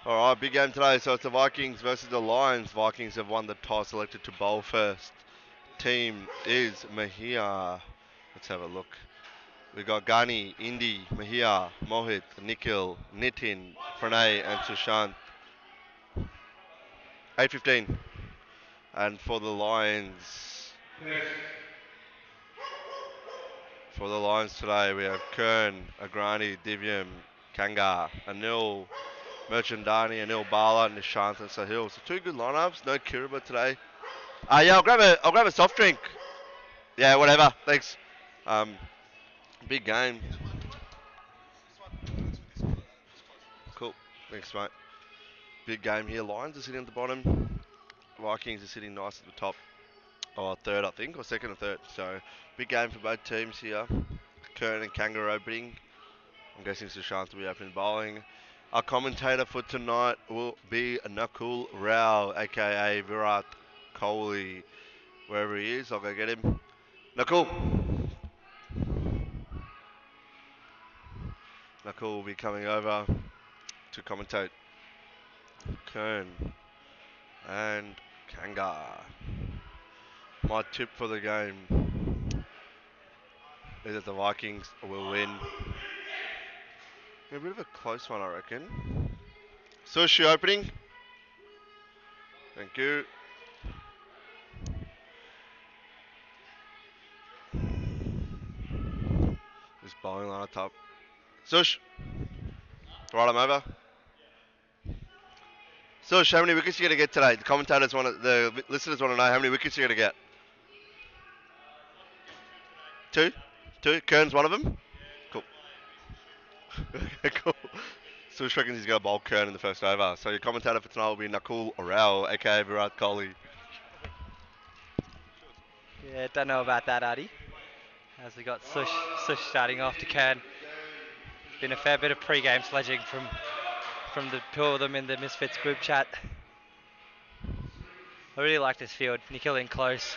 All right, big game today. So it's the Vikings versus the Lions. Vikings have won the toss, selected to bowl first. Team is Mahia. Let's have a look. We got Gani, Indy, Mahia, Mohit, Nikhil, Nitin, Pranay, and Sushant. 8:15. And for the Lions today, we have Kern, Agrani, Divyam, Kanga, Anil, Merchandani, Anil Bala, Nishant, and Sahil. So two good lineups. No Kiraba today. Yeah, I'll grab a soft drink. Yeah, whatever. Thanks. Um, big game. Cool. Thanks, mate. Big game here. Lions are sitting at the bottom. Vikings are sitting nice at the top. Or third, I think, or second or third. So big game for both teams here. Kern and Kanga opening. I'm guessing Sushant will be opening bowling. Our commentator for tonight will be Nakul Rao, aka Virat Kohli. Wherever he is, I'll go get him. Nakul. Nakul will be coming over to commentate. Kern and Kanga. My tip for the game is that the Vikings will win. A bit of a close one, I reckon. Sushi opening. Thank you. Just bowling line up top. Sush. Right, I'm over. Sush, how many wickets are you going to get today? The listeners want to know how many wickets you're going to get. Two? Two? Kern's one of them? Cool. Cool. Sush reckons he's going to bowl Kern in the first over. So your commentator for tonight will be Nakul Rao, aka Virat Kohli. Yeah, don't know about that, Adi. As we got Sush starting off to Cairn. Been a fair bit of pre-game sledging from the two of them in the Misfits group chat. I really like this field. Nikhil in close.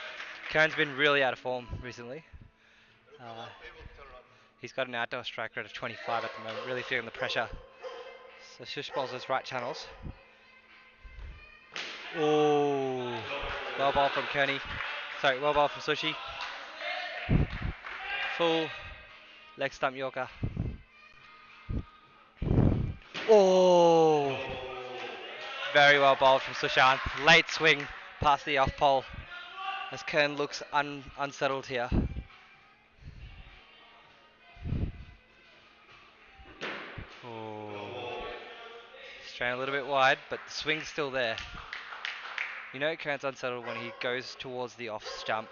Cairn's been really out of form recently. He's got an outdoor strike rate of 25 at the moment, really feeling the pressure. So Shush bowls those right channels. Oh, well ball from Kearney. Sorry, well ball from Sushi. Full leg stump Yorker. Oh, very well bowled from Sushant. Late swing past the off pole as Kern looks unsettled here. Oh, straying a little bit wide, but the swing's still there. You know Kern's unsettled when he goes towards the off stump.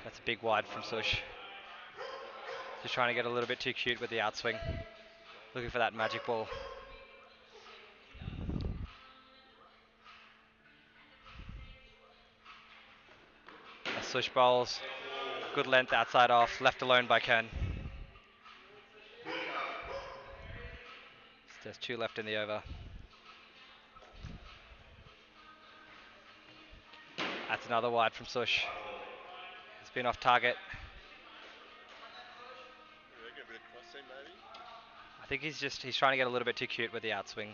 That's a big wide from Sush. Just trying to get a little bit too cute with the outswing. Looking for that magic ball. As Sush bowls. Good length outside off. Left alone by Kern. There's two left in the over. That's another wide from Sush. It's been off target. I think he's trying to get a little bit too cute with the outswing.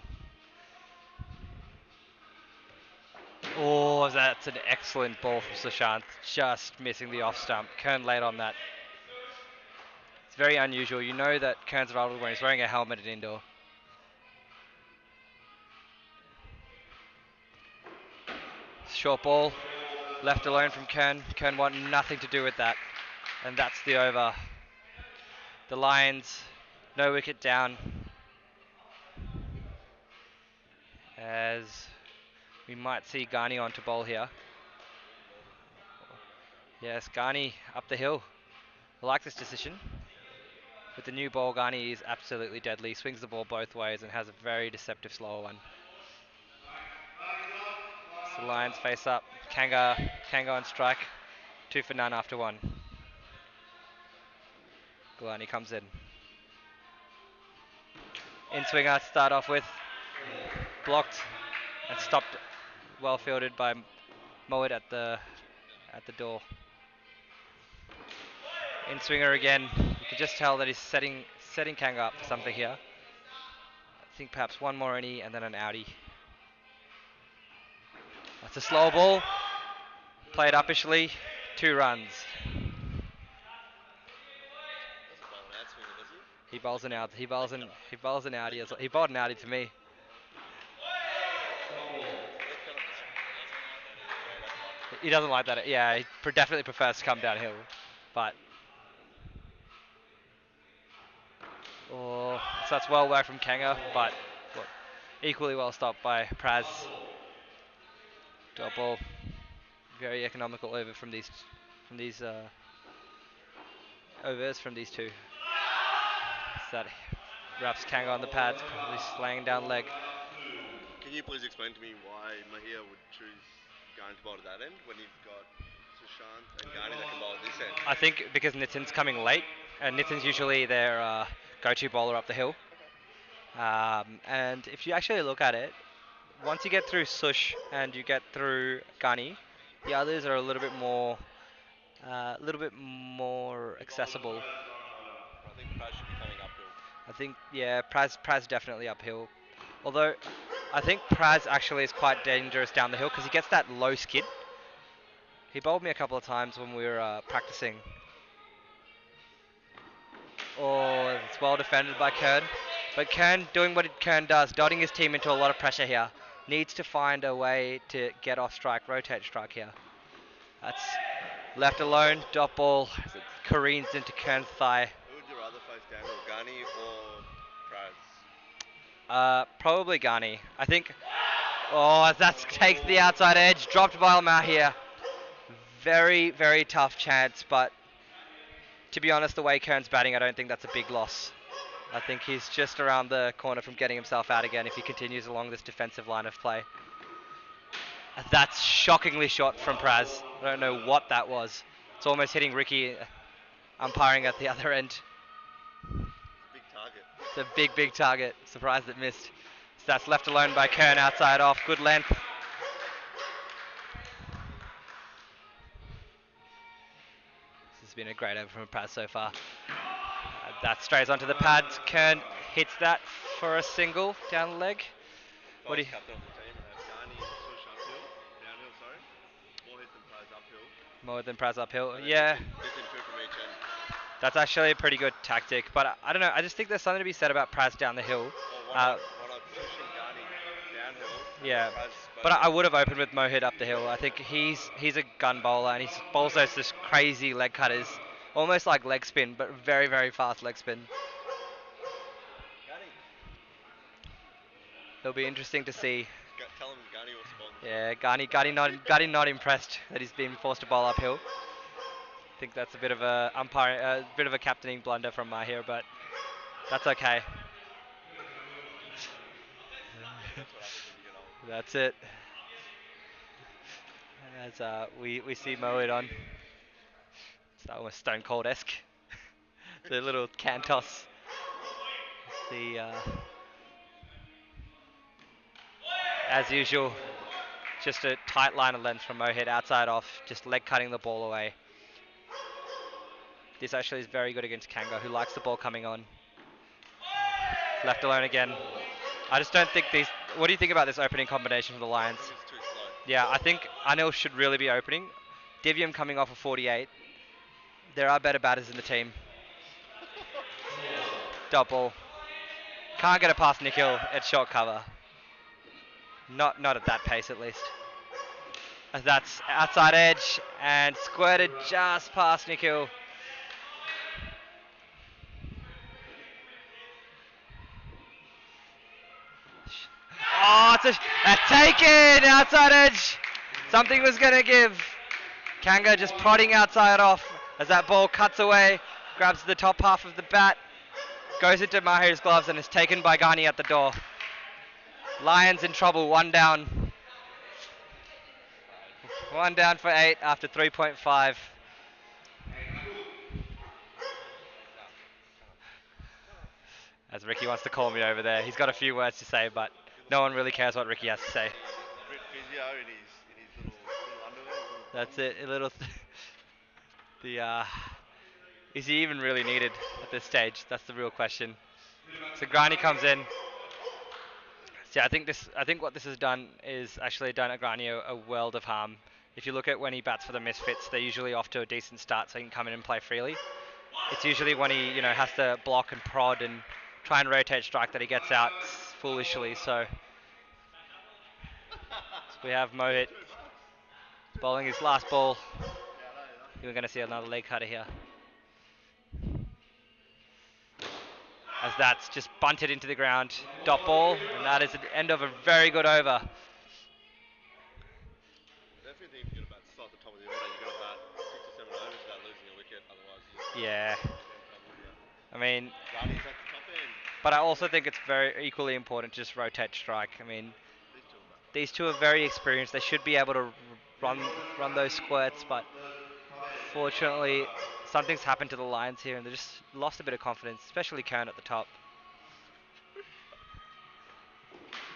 Oh, that's an excellent ball from Sushant. Just missing the off stump. Kern late on that. It's very unusual. You know that Kern's rattled when he's wearing a helmet at indoor. Short ball. Left alone from Kern. Kern want nothing to do with that. And that's the over. The Lions, no wicket down. As we might see Ghani on to bowl here. Yes, Ghani up the hill. I like this decision. With the new ball, Ghani is absolutely deadly. Swings the ball both ways and has a very deceptive slower one. So the Lions face up. Kanga on strike. 2 for none after one. Ghani comes in. In swinger to start off with. Blocked and stopped. Well fielded by Moet at the door. In swinger again. You can just tell that he's setting Kang up for something here. I think perhaps one more innie and then an outie. That's a slow ball. Played uppishly. 2 runs. He bowls an out. He bowls an outie. He bowled an outie to me. He doesn't like that. Yeah, he definitely prefers to come downhill. But so that's well worked from Kanga, but equally well stopped by Praz. Dot ball. Very economical over from these overs from these two. So that wraps Kanga on the pads, probably laying down leg. Can you please explain to me why Mahia would choose going to bowl at that end when you've got Sushant and Ghani that can bowl at this end? I think because Nitin's coming late, and Nitin's usually their go-to bowler up the hill. And if you actually look at it, once you get through Sush and you get through Ghani, the others are a little bit more accessible. I think Praz should be coming uphill. I think, yeah, Praz definitely uphill. Although, I think Praz actually is quite dangerous down the hill because he gets that low skid. He bowled me a couple of times when we were practicing. Oh, it's well defended by Kern. But Kern doing what Kern does, dotting his team into a lot of pressure here. Needs to find a way to get off strike, rotate strike here. That's left alone, dot ball, careens into Kern's thigh. Who would you rather face downhill, Ghani or Praz? Probably Ghani. I think. Oh, that takes the outside edge. Dropped by Lamar here. Very, very tough chance, but to be honest, the way Kern's batting, I don't think that's a big loss. I think he's just around the corner from getting himself out again if he continues along this defensive line of play. That's shockingly shot from Praz. I don't know what that was. It's almost hitting Ricky umpiring at the other end. Big target. It's a big, big target. Surprised it missed. So that's left alone by Kern outside off. Good length. This has been a great over from Praz so far. That strays onto the pads. Kern hits that for a single down the leg. What do you? Captain of the team, Ghani and Sush uphill, downhill, sorry. More hit than Praz uphill. More than Praz uphill. And Yeah. Nitin two from each end. That's actually a pretty good tactic, but I don't know. I just think there's something to be said about Praz down the hill. Why not pushing Ghani downhill? Yeah, Praz but I would have opened with Mohit up the hill. I think he's a gun bowler and he bowls those just crazy leg cutters, almost like leg spin, but very, very fast leg spin. It'll be interesting to see. Tell him Ghani will spawn. Yeah, Ghani not impressed that he's been forced to bowl uphill. I think that's a bit of a bit of a captaining blunder from Mahir, but that's okay. That's it. As we see Mohit on. It's almost Stone Cold-esque. The little can toss. As usual, just a tight line of length from Mohit outside off, just leg cutting the ball away. This actually is very good against Kanga, who likes the ball coming on. Left alone again. I just don't think these. What do you think about this opening combination for the Lions? It's too slow. Yeah, I think Anil should really be opening. Divyam coming off a 48. There are better batters in the team. Dot ball. Can't get it past Nikhil at short cover. Not at that pace at least. As that's outside edge and squirted just past Nikhil. Oh, it's taken outside edge. Something was going to give. Kanga just prodding outside off as that ball cuts away, grabs the top half of the bat, goes into Mahir's gloves and is taken by Ghani at the door. Lions in trouble, 1 down. 1 down for 8 after 3.5. As Ricky wants to call me over there. He's got a few words to say, but no one really cares what Ricky has to say. Physio in his little underwear. That's it. A little. Is he even really needed at this stage? That's the real question. So Granny comes in. So I think what this has done is actually done Agrani a world of harm. If you look at when he bats for the Misfits, they're usually off to a decent start, so he can come in and play freely. It's usually when he has to block and prod and try and rotate strike that he gets out foolishly. So we have Mohit bowling his last ball. We're going to see another leg cutter here. As that's just bunted into the ground. Dot ball, and that is the end of a very good over. Definitely think if you're going to bat start at the top of the order, you're going to bat 6 or 7 overs without losing a wicket. Otherwise, you just Yeah. get in trouble here. I mean, Granny's at the top end. but I also think it's very equally important to just rotate strike. I mean, these two are very experienced. They should be able to run those squirts, but fortunately, something's happened to the Lions here, and they just lost a bit of confidence, especially Kern at the top.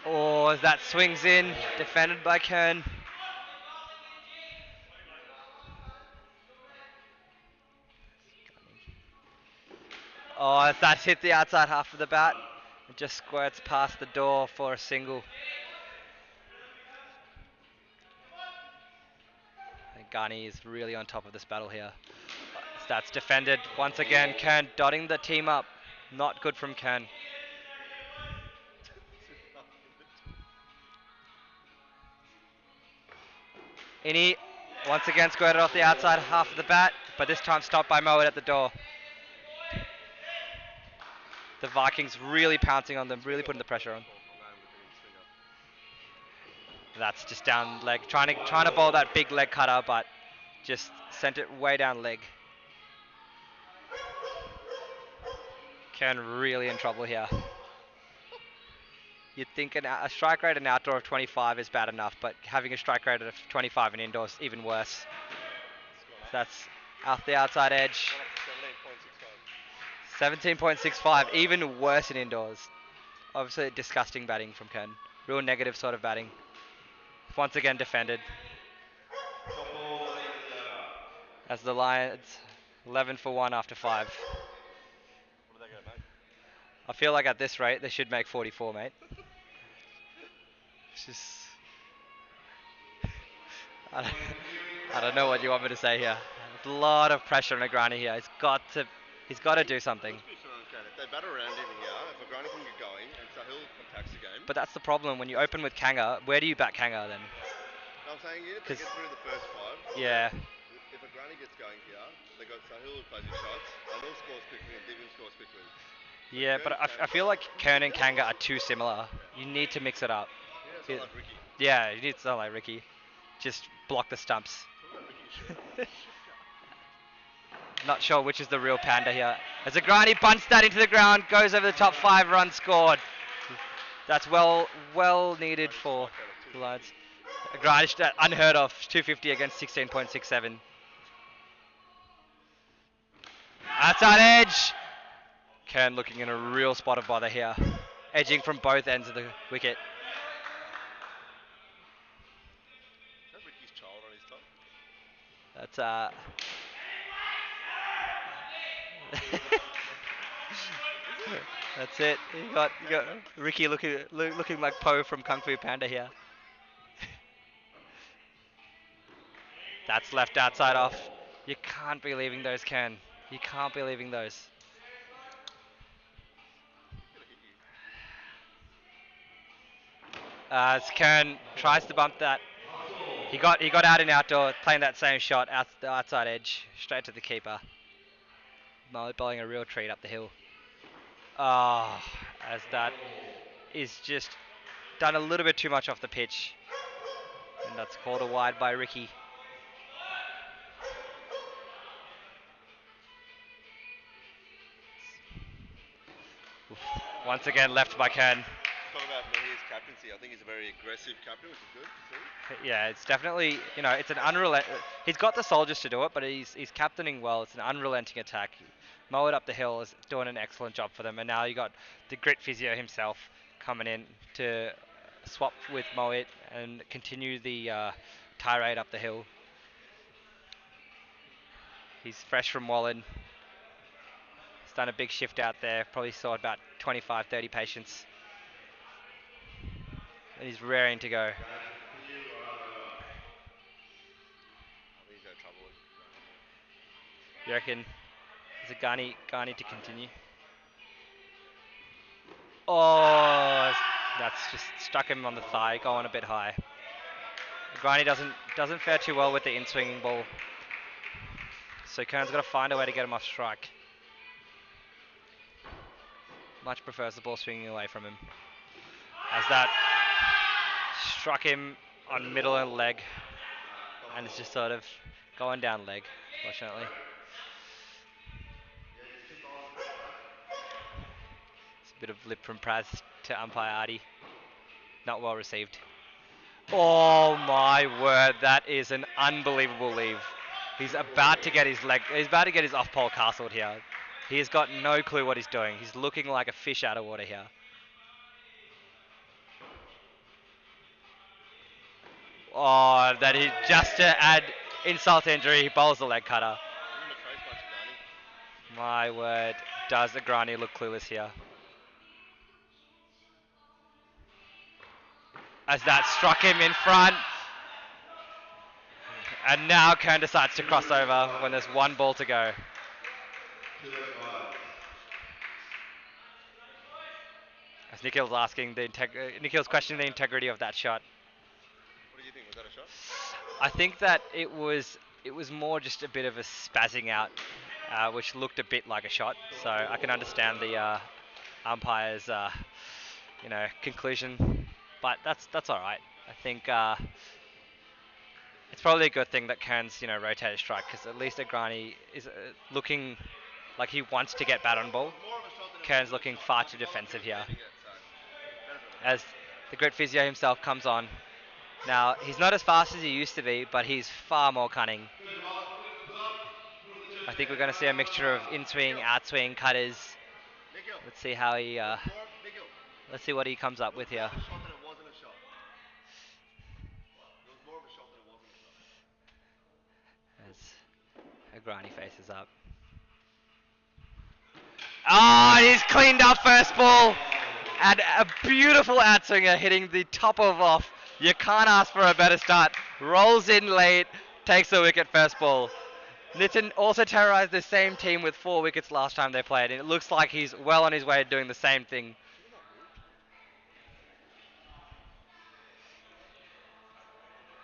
Oh, as that swings in, defended by Kern. Oh, as that hit the outside half of the bat, it just squirts past the door for a single. I think Ghani is really on top of this battle here. That's defended once again. Kern dotting the team up. Not good from Kern. Innie once again squirted off the outside half of the bat, but this time stopped by Mowat at the door. The Vikings really pouncing on them, really putting the pressure on. That's just down leg, trying to bowl that big leg cutter, but just sent it way down leg. Kern really in trouble here. You'd think a strike rate in outdoor of 25 is bad enough, but having a strike rate of 25 in indoors even worse. So that's out the outside edge. 17.65, even worse in indoors. Obviously disgusting batting from Kern. Real negative sort of batting. Once again defended. As the Lions 11 for 1 after 5. What are they going to make? I feel like at this rate they should make 44, mate. It's just I don't know what you want me to say here. There's a lot of pressure on Agrani here. He's got to do something. If they bat around in here, if Agrani can get going and Sahil attacks the game. But that's the problem when you open with Kanga. Where do you bat Kanga then? I'm saying if they get through the first 5. Yeah. If Agrani gets going here, they got Sahil who plays his shots, and all scores quickly, and Divian scores quickly. Yeah, but I feel like Kern and Kanga are too similar. You need to mix it up. Yeah, it's like Ricky. Yeah, you need to sound like Ricky. Just block the stumps. Not sure which is the real panda here. As Agrani bunts that into the ground, goes over the top 5 runs scored. That's well needed for the Lions. Agrani, unheard of, 250 against 16.67. Outside edge. Kern looking in a real spot of bother here. Edging from both ends of the wicket. Is that Ricky's child on his top? That's That's it. You got Ricky looking like Poe from Kung Fu Panda here. That's left outside off. You can't be leaving those, Ken. You can't be leaving those. As Kern tries to bump that, he got out in outdoor, playing that same shot out the outside edge, straight to the keeper. Mullet bowling a real treat up the hill. Oh, as that is just done a little bit too much off the pitch, and that's called a wide by Ricky. Oof. Once again left by Kern. Talk about Mahir's captaincy. I think he's a very aggressive captain, which is good to see. Yeah, it's definitely, it's an unrelenting. He's got the soldiers to do it, but he's captaining well. It's an unrelenting attack. Mow it up the hill is doing an excellent job for them, and now you got the grit physio himself coming in to swap with Moet and continue the tirade up the hill. He's fresh from Wallen. done a big shift out there. Probably saw about 25, 30 patients. And he's raring to go. You reckon? Is it Garni to continue? Oh, that's just struck him on the thigh, going a bit high. Garni doesn't fare too well with the in-swinging ball. So Kern's got to find a way to get him off strike. Much prefers the ball swinging away from him. As that struck him on middle and leg. And it's just sort of going down leg, fortunately. It's a bit of lip from Praz to umpire Artie. Not well received. Oh my word, that is an unbelievable leave. He's about to get his off pole castled here. He has got no clue what he's doing. He's looking like a fish out of water here. Oh, that is just to add insult to injury, he bowls the leg cutter. My word, does Agrani look clueless here? As that struck him in front. And now Kern decides to cross over when there's one ball to go. As Nikhil's questioning the integrity of that shot. What do you think? Was that a shot? I think that it was more just a bit of a spazzing out, which looked a bit like a shot. So I can understand the umpire's conclusion, but that's all right. I think it's probably a good thing that Kern's rotated strike, because at least Agrani is looking like he wants to get bat on ball. Kern's looking far too defensive here. As the great physio himself comes on. Now, he's not as fast as he used to be, but he's far more cunning. I think we're going to see a mixture of in-swing, out-swing, cutters. Let's see how he... let's see what he comes up with here. As Agrani faces up. Oh, he's cleaned up first ball. And a beautiful outswinger hitting the top of off. You can't ask for a better start. Rolls in late, takes the wicket first ball. Nitin also terrorized the same team with 4 wickets last time they played, and it looks like he's well on his way to doing the same thing.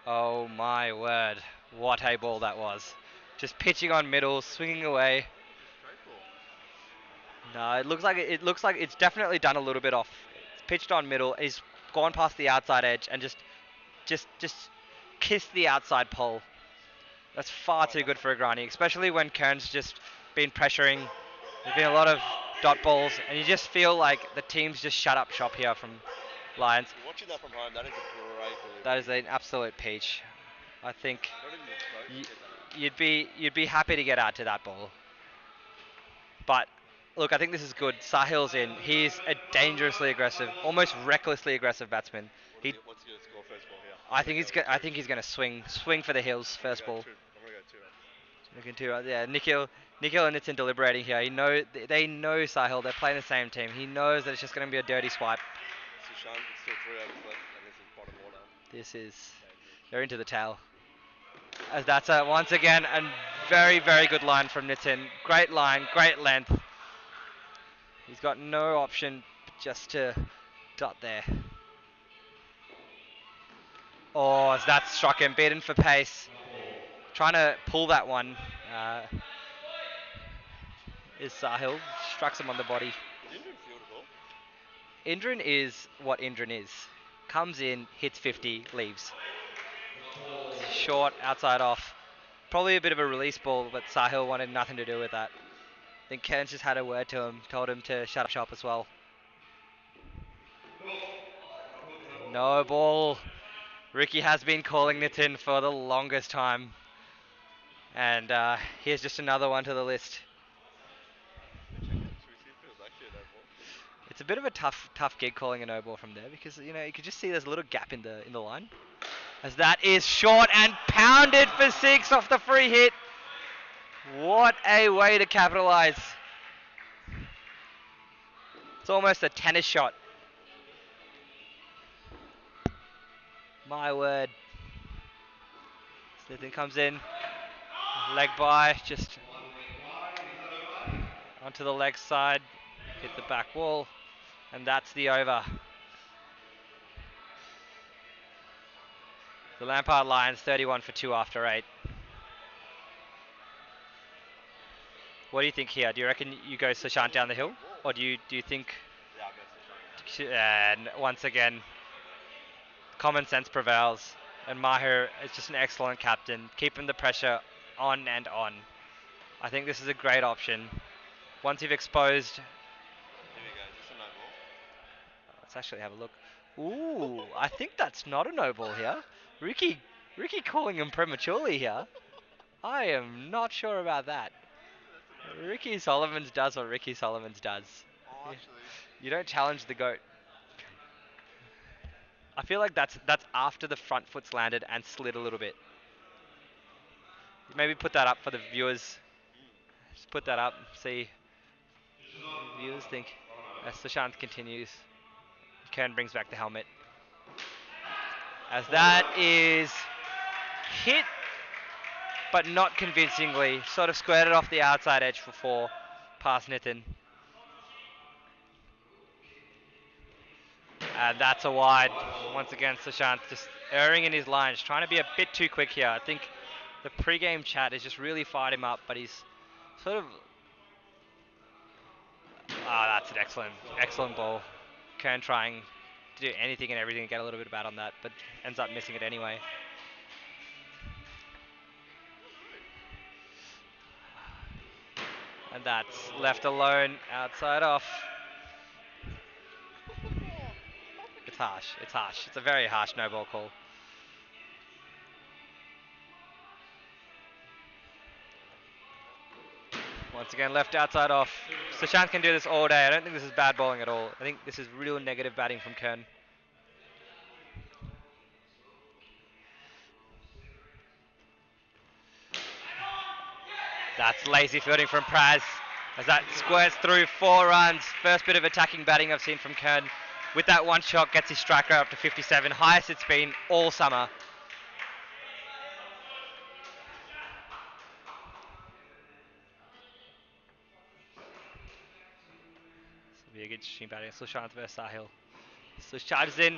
Oh my word, what a ball that was. Just pitching on middle, swinging away. No, it looks like it's definitely done a little bit off. It's pitched on middle. He's gone past the outside edge and just kissed the outside pole. That's far too good for Agrani, especially when Kern's just been pressuring. There's been a lot of dot balls, and you just feel like the team's just shut up shop here from Lions. Watching that from home, that is a great delivery. That is an absolute peach. I think you'd be happy to get out to that ball. But look, I think this is good. Sahil's in. He's a dangerously aggressive, almost recklessly aggressive batsman. What's your score first ball here? I think he's going to swing for the hills first ball. I'm going to go 2 runs. Looking 2 runs. Yeah, Nikhil and Nitin deliberating here. They know Sahil. They're playing the same team. He knows that it's just going to be a dirty swipe. Sushan, it's still 3 overs left, and this is bottom order. They're into the tail. As that's once again a very, very good line from Nitin. Great line, great length. He's got no option just to dot there. Oh, as that struck him, beaten for pace. Trying to pull that one is Sahil. Struck him on the body. Did Indran field a ball? Indran is what Indran is. Comes in, hits 50, leaves. Short, outside off. Probably a bit of a release ball, but Sahil wanted nothing to do with that. I think Cairns just had a word to him, told him to shut up shop as well. No ball. Ricky has been calling Nitin for the longest time. And here's just another one to the list. It's a bit of a tough gig calling a no ball from there, because you could just see there's a little gap in the line. As that is short and pounded for 6 off the free hit. What a way to capitalise. It's almost a tennis shot. My word. Snithin comes in. Leg by, just onto the leg side. Hit the back wall. And that's the over. The Lampard Lions 31 for 2 after 8. What do you think here? Do you reckon you go Sushant down the hill? Or do you think... And once again, common sense prevails. And Maher is just an excellent captain, keeping the pressure on and on. I think this is a great option. Once you've exposed... Let's actually have a look. Ooh, I think that's not a no ball here. Ricky calling him prematurely here. I am not sure about that. Ricky Solomons does what Ricky Solomons does. You don't challenge the GOAT. I feel like that's after the front foot's landed and slid a little bit. Maybe put that up for the viewers. Just put that up, see what the viewers think. As Sushant continues. Kern brings back the helmet. As that is hit, but not convincingly. Sort of squared it off the outside edge for 4, past Nitin. And that's a wide. Once again, Sushant just erring in his lines, trying to be a bit too quick here. I think the pre-game chat has just really fired him up, but he's sort of... that's an excellent ball. Kern trying to do anything and everything to get a little bit bad on that, but ends up missing it anyway. And that's left alone, outside off. It's harsh. It's a very harsh no ball call. Once again, left outside off. Sushant can do this all day. I don't think this is bad bowling at all. I think this is real negative batting from Kern. That's lazy fielding from Praz. As that squares through 4 runs. First bit of attacking batting I've seen from Kern. With that one shot, gets his strike rate up to 57. Highest it's been all summer. This will be a good interesting batting. Sushant versus Sahil. Sush charges in.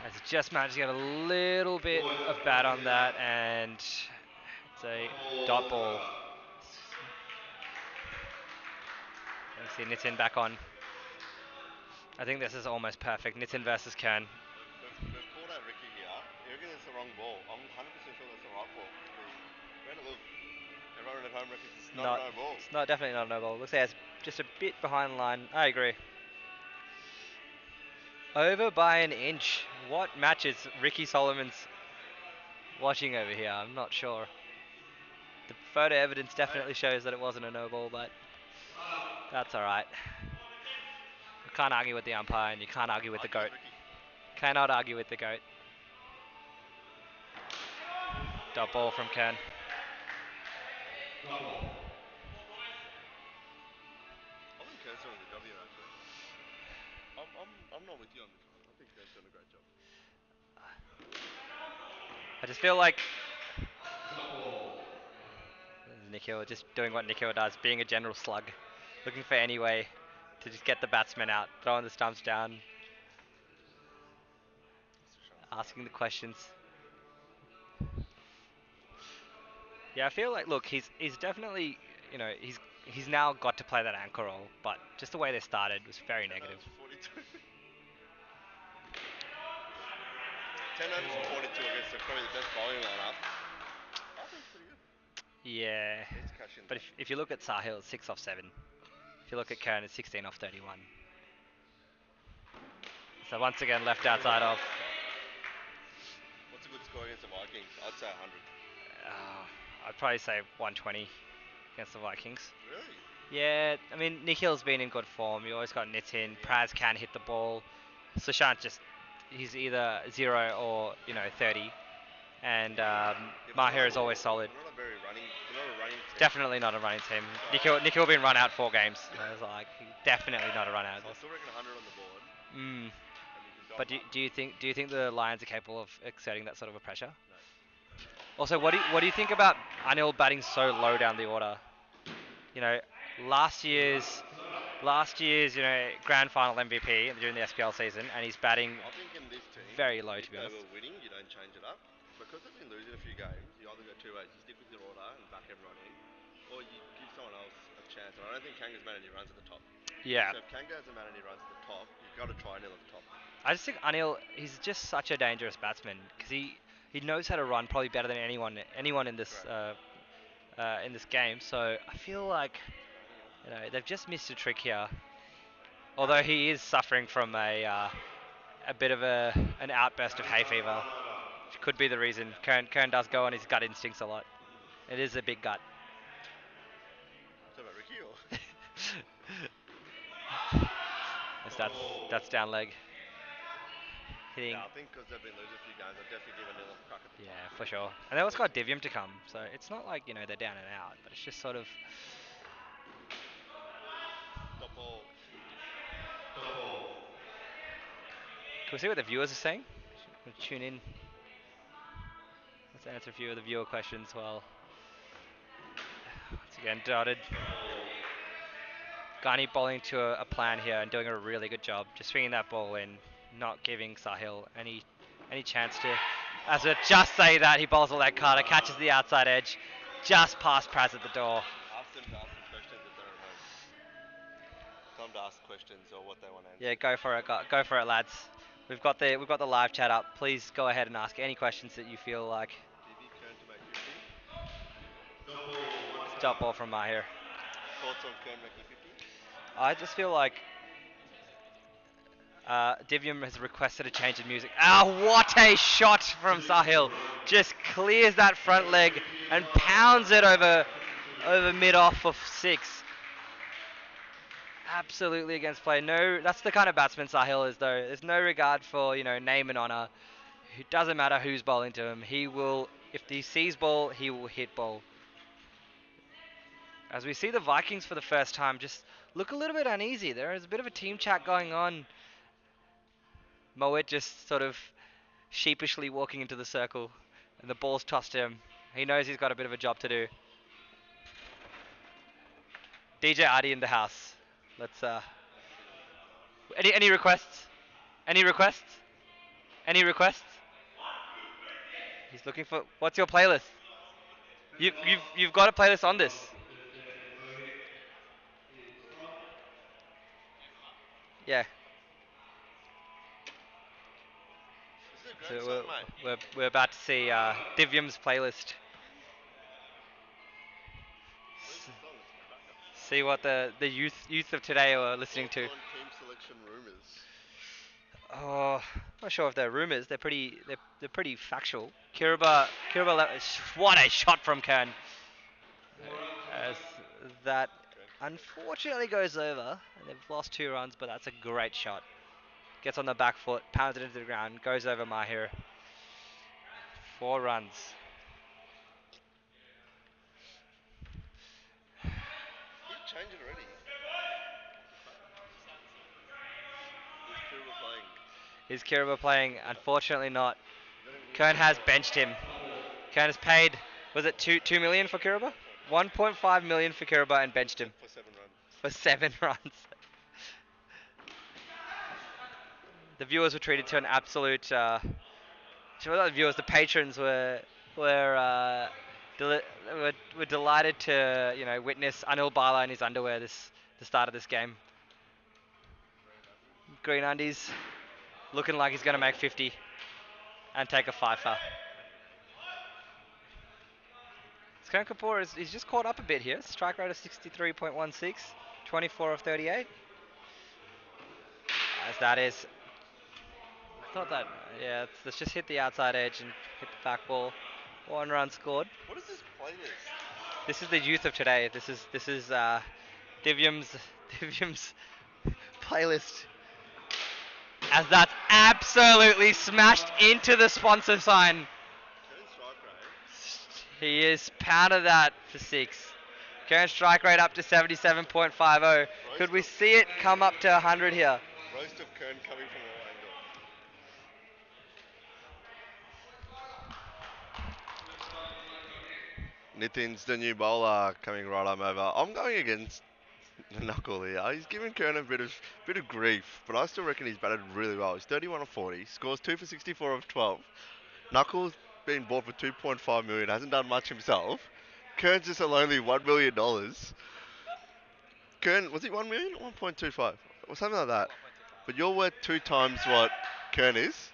Has just managed to get a little bit of bat on that, and it's a dot ball. You see Nitin back on. I think this is almost perfect. Nitin versus Kern. They've called out Ricky here. You reckon it's the wrong ball? I'm 100% sure that's the right ball. Look, everyone at home reckons it's not a no ball. It's not, definitely not a no ball. Looks like it's just a bit behind the line. I agree. Over by an inch. What match is Ricky Solomons watching over here? I'm not sure. The photo evidence definitely shows that it wasn't a no ball, but that's alright. You can't argue with the umpire, and you can't argue with the GOAT. Cannot argue with the GOAT. Dot ball from Kern. I think Kern's doing a good job here, actually. I'm not with you on this one. I think Kern's doing a great job. I just feel like Nikhil just doing what Nikhil does, being a general slug, looking for any way to just get the batsman out, throwing the stumps down, asking the questions. Yeah, I feel like, look, he's definitely, he's now got to play that anchor role, but just the way they started was very negative. 10 overs for 42 against probably the best bowling lineup. I think it's pretty good. Yeah, but if you look at Sahil, it's 6 off 7. If you look at Kern, it's 16 off 31. So once again, left outside off. What's a good score against the Vikings? I'd say 100. I'd probably say 120 against the Vikings. Really? Yeah, I mean, Nikhil's been in good form. You always got Nitin. Praz can hit the ball. Sushant he's either 0 or, 30. And Maher is always solid. We're not a running Definitely not a running team. Nikhil been run out 4 games. I was like, definitely not a run out. So I still reckon 100 on the board, Mm. and you can drop But him up. do you think the Lions are capable of exerting that sort of a pressure? No. Also, what do you think about Anil batting so low down the order? You know, last year's grand final MVP during the SPL season, and he's batting I think in this team, very low, to if be they honest. were winning, you don't change it up. Because they've been losing a few games, you either go two ways. You stick with your order and back everyone in, or you give someone else a chance. And I don't think Kanga's made any runs at the top. Yeah, So if Kanga hasn't made any runs at the top, you've got to try Neil at the top. I just think Anil, he's just such a dangerous batsman because he knows how to run probably better than anyone Correct. in this game. So I feel like they've just missed a trick here. Although he is suffering from a bit of an outburst of hay fever, which could be the reason. Kern does go on his gut instincts a lot. It is a big gut. So about Ricky or? That's down leg. Hitting. Yeah, I think because they've been losing a few games, I'd definitely give a Neil a crack at the top. Yeah, for sure. And they also got Divyam to come, so it's not like they're down and out, but it's just sort of. Top ball. Can we see what the viewers are saying? We'll tune in. Let's answer a few of the viewer questions while. Once again, dotted. Ghani bowling to a plan here and doing a really good job, just swinging that ball in, not giving Sahil any chance to. As I just say that, he bowls all that Carter, catches the outside edge, just past Praz at the door. Ask them to ask some questions if they don't know. Tell them to ask questions or what they want to answer. Yeah, go for it, go for it, lads. We've got the live chat up. Please go ahead and ask any questions that you feel like. Divi Kern to make 50. Stop ball from Mahir. Thoughts on Kern making 50? I just feel like Divyam has requested a change in music. Ah, what a shot from Sahil! Just clears that front leg and pounds it over mid off for 6. Absolutely against play. No, that's the kind of batsman Sahil is, though. There's no regard for name and honor. It doesn't matter who's bowling to him. He will, if he sees ball, he will hit ball. As we see the Vikings for the first time, just look a little bit uneasy. There is a bit of a team chat going on. Moet just sort of sheepishly walking into the circle, and the ball's tossed to him. He knows he's got a bit of a job to do. DJ Adi in the house. Let's any requests? Any requests? Any requests? He's looking for. What's your playlist? You've got a playlist on this. Yeah. This is a So great song, mate. we're about to see Divyam's playlist. Where's the song? It's a cracker. See what the youth of today are listening to. Thoughts on team selection rumours? Oh, not sure if they're rumors. They're pretty factual. What a shot from Kern. As that unfortunately goes over. They've lost 2 runs, but that's a great shot. Gets on the back foot, pounds it into the ground, goes over Mahir. 4 runs. He's changing already. Is Kira playing? Is Kiraba playing? Unfortunately not. Kern has benched him. Kern has paid, was it 2 million for Kiraba? 1.5 million for Kiraba and benched him For 7 runs. for 7 runs. The viewers were treated to an absolute. Not the viewers, the patrons were delighted to witness Anil Bala in his underwear the start of this game. Green undies, looking like he's going to make 50 and take a fifer. Karan Kapoor he's just caught up a bit here. Strike rate of 63.16, 24 of 38. As that is. I thought that, yeah, let's just hit the outside edge and hit the back ball. 1 run scored. What is this playlist? This is the youth of today. This is Divyam's playlist. As that's absolutely smashed into the sponsor sign. Kern's strike rate. He is pounded that for 6. Current strike rate up to 77.50. Could we see it come up to 100 here? Roast of Kern coming from all angles. Nitin's the new bowler coming right on over. I'm going against the Knuckle here. He's giving Kern a bit of grief, but I still reckon he's batted really well. He's 31 of 40, scores 2 for 64 of 12. Knuckles been bought for 2.5 million, hasn't done much himself. Kern's just a lonely $1 million. Kern, was it 1 million or 1.25? Or something like that. But you're worth 2 times what Kern is.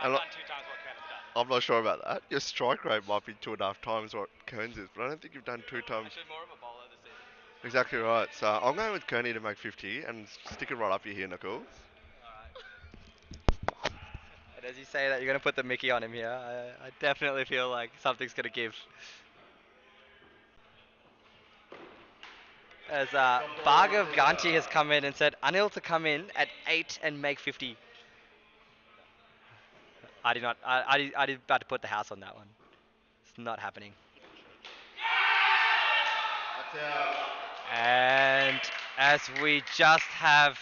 I've done 2 times what Kern has done. I'm not sure about that. Your strike rate might be 2.5 times what Kern's is, but I don't think you've done 2 times. Actually, more of a bowler this season. Exactly right. So I'm going with Kearney to make 50 and stick it right up here, Nicole. And as you say that, you're going to put the Mickey on him here. I definitely feel like something's going to give. As Bhargav Ganchi has come in and said, Anil to come in at 8 and make 50. I did not. I did about to put the house on that one. It's not happening. And as we just have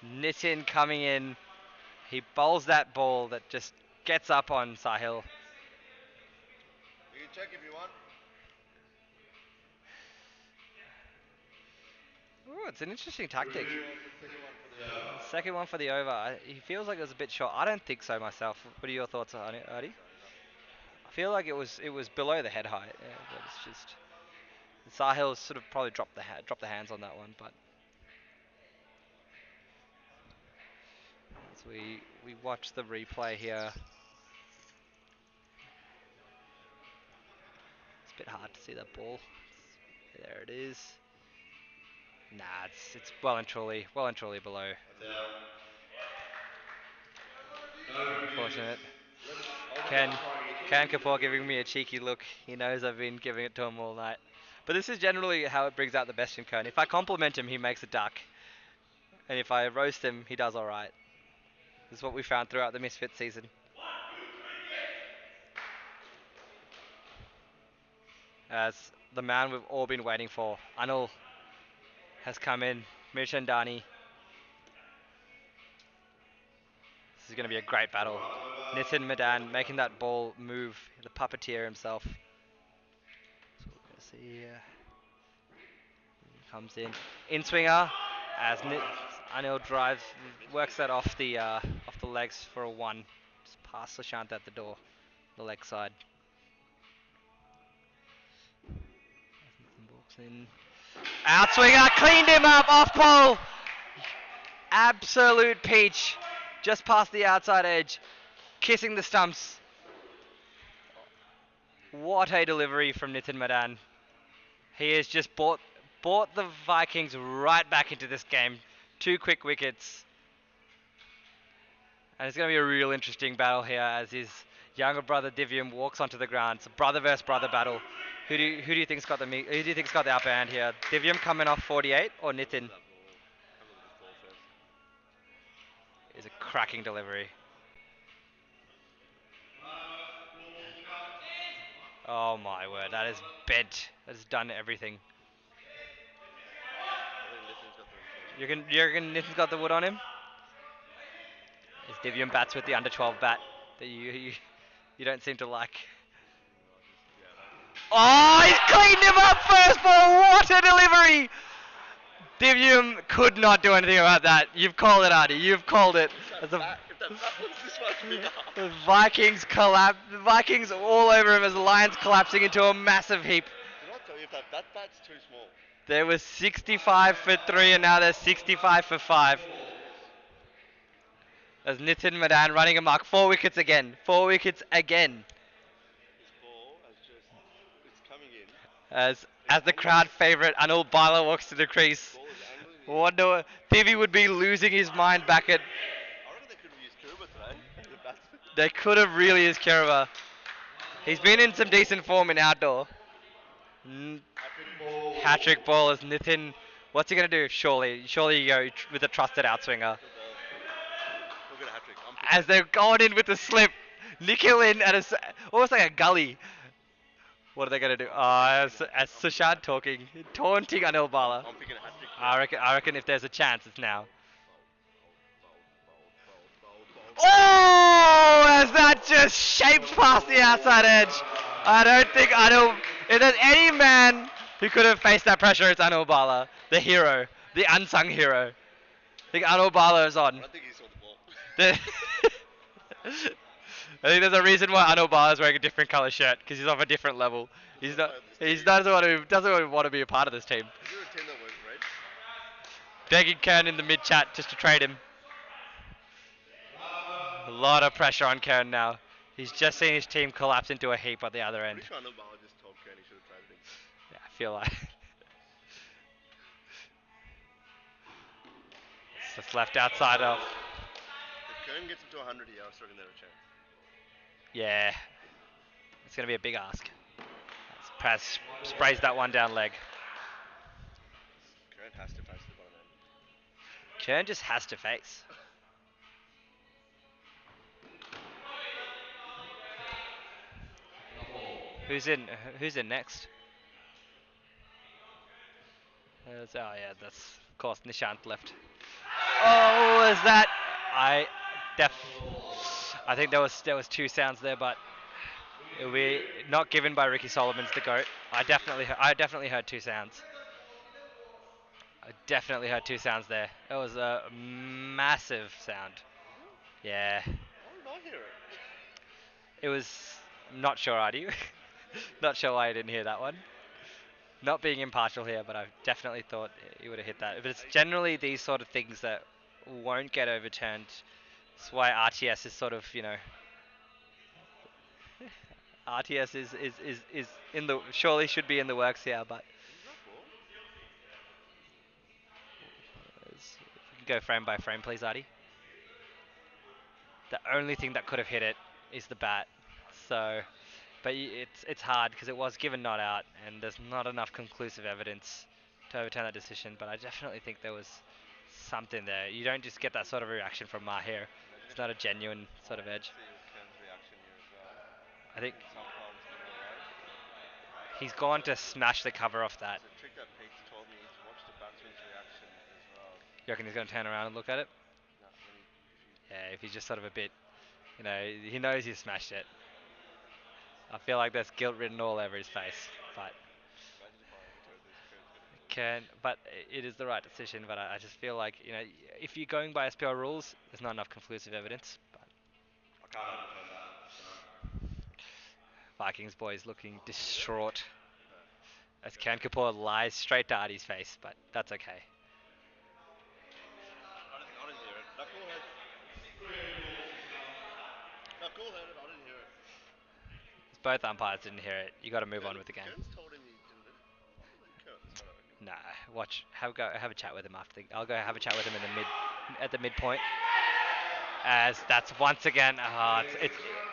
Nitin coming in, he bowls that ball that just gets up on Sahil. You can check if you want. Ooh, it's an interesting tactic. Second one for the over. He feels like it was a bit short. I don't think so myself. What are your thoughts on it, Artie? I feel like it was below the head height. Yeah, but it's just Sahil sort of probably dropped the hands on that one, but as we watch the replay here, it's a bit hard to see that ball. There it is. Nah, it's well and truly below. Unfortunate. Ken Kapoor giving me a cheeky look. He knows I've been giving it to him all night. But this is generally how it brings out the best in Kern. If I compliment him, he makes a duck. And if I roast him, he does alright. This is what we found throughout the Misfit season. As the man we've all been waiting for, Anil, has come in. Mirchandani. This is going to be a great battle. Nitin Madan making that ball move, the puppeteer himself. So we're going to see here. Comes in swinger as Anil drives, works that off the legs for a 1. Just past Lashant at the door, the leg side. Walks in. Outswinger, cleaned him up, off pole. Absolute peach. Just past the outside edge, kissing the stumps. What a delivery from Nitin Madan. He has just brought the Vikings right back into this game. 2 quick wickets. And it's going to be a real interesting battle here as his younger brother Divyam walks onto the ground. It's a brother versus brother battle. Who do you think's got the upper hand here? Divyam coming off 48 or Nitin? It's a cracking delivery. Oh my word, that is bent. That has done everything. You reckon Nitin's got the wood on him? As Divyam bats with the under 12 bat that you don't seem to like. Oh, he's cleaned him up first ball. What a delivery! Divyam could not do anything about that. You've called it, Artie. You've called it. The Vikings collapse. The Vikings all over him as the Lions collapsing into a massive heap. Did I tell you that bat's too small? There was 65 for 3 and now there's 65 for 5. As Nitin Madan running amok. 4 wickets again. 4 wickets again. This ball it's coming in. As the crowd favourite Anil Bala walks to the crease. Wonder Divi would be losing his mind back at. I reckon they could have used Kuba today. They could have really used Kirava. He's been in some decent form in outdoor. Hat-trick ball as Nitin. What's he going to do? Surely you go with a trusted outswinger. As they're going in with the slip. Nikhil in at almost like a gully. What are they gonna do? As Sushant talking, taunting Anil Bala. I'm picking a hat trick here. I reckon if there's a chance, it's now. Bold. Oh, as that just shaped past the outside edge. I don't think Anil. If there's any man who could have faced that pressure, it's Anil Bala, the hero, the unsung hero. I think Anil Bala is on. I don't think he saw the ball. The- I think there's a reason why Anil Bala is wearing a different color shirt because he's off a different level. He's not. He doesn't want to be a part of this team. Is there a team that wears red? Begging Kern in the mid chat just to trade him. A lot of pressure on Kern now. He's just seen his team collapse into a heap at the other end. Pretty sure Nobala just told Kern he should have traded him. Yeah, I feel like. It's just left outside of. If Kern gets him to 100 here, I was reckon they have a chance. Yeah. It's going to be a big ask. Praz sprays that one down leg. Kern has to face the bottom end. Kern just has to face. Who's in? Who's in next? Oh yeah, that's of course Nishant left. Oh, is that? I def. I think there was two sounds there, but it'll be not given by Ricky Solomon's the goat. I definitely heard two sounds. I definitely heard two sounds there. It was a massive sound. Yeah. Why did I hear it? It was not sure, are you? Not sure why I didn't hear that one. Not being impartial here, but I definitely thought he would have hit that. But it's generally these sort of things that won't get overturned. That's why RTS is sort of, RTS is in the surely should be in the works here, but if we can go frame by frame, please, Artie. The only thing that could have hit it is the bat. So, but it's hard because it was given not out, and there's not enough conclusive evidence to overturn that decision. But I definitely think there was something there. You don't just get that sort of reaction from Mahir. It's not a genuine sort of edge. I think he's gone to smash the cover off that. It's a trick that Pete's told me is watch the batsman's reaction as well. You reckon he's going to turn around and look at it? No, Yeah, if he's just sort of a bit, he knows he smashed it. I feel like there's guilt written all over his face, but it is the right decision. But I just feel like if you're going by SPL rules, there's not enough conclusive evidence. But I can't overturn that. Vikings boys looking distraught as Ken Kapoor lies straight to Artie's face, but that's okay. I didn't hear it. Nakul heard it. I didn't hear it. Both umpires didn't hear it. You got to move on with the game. Kern's told him he didn't do it. Nah, watch. Have a chat with him after. I'll go have a chat with him at the midpoint. As that's once again,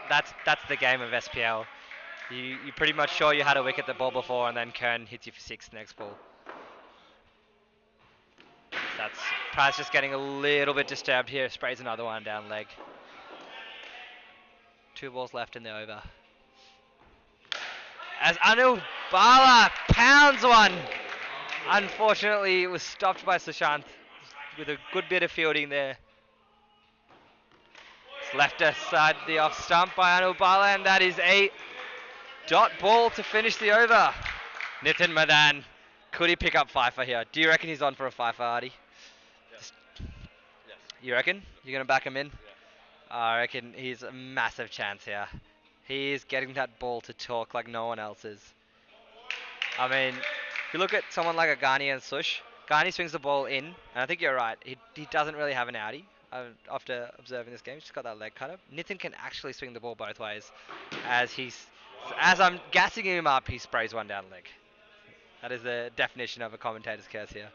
that's the game of SPL. You pretty much sure you had a wicket the ball before, and then Kern hits you for 6 next ball. That's Price just getting a little bit disturbed here. Sprays another one down leg. 2 balls left in the over. As Anil Bala pounds one. Unfortunately, it was stopped by Sushant with a good bit of fielding there. It's left aside the off stump by Anil Bala, and that is a dot ball to finish the over. Nitin Madan, could he pick up Pfeiffer here? Do you reckon he's on for a Pfeiffer, Artie? Yes. You reckon? You're going to back him in? Yeah. I reckon he's a massive chance here. He is getting that ball to talk like no one else is. I mean, if you look at someone like a Ghani and Sush, Ghani swings the ball in, and I think you're right. He doesn't really have an outie. After observing this game, he's just got that leg cut up. Nitin can actually swing the ball both ways. As I'm gassing him up, he sprays one down leg. That is the definition of a commentator's curse here.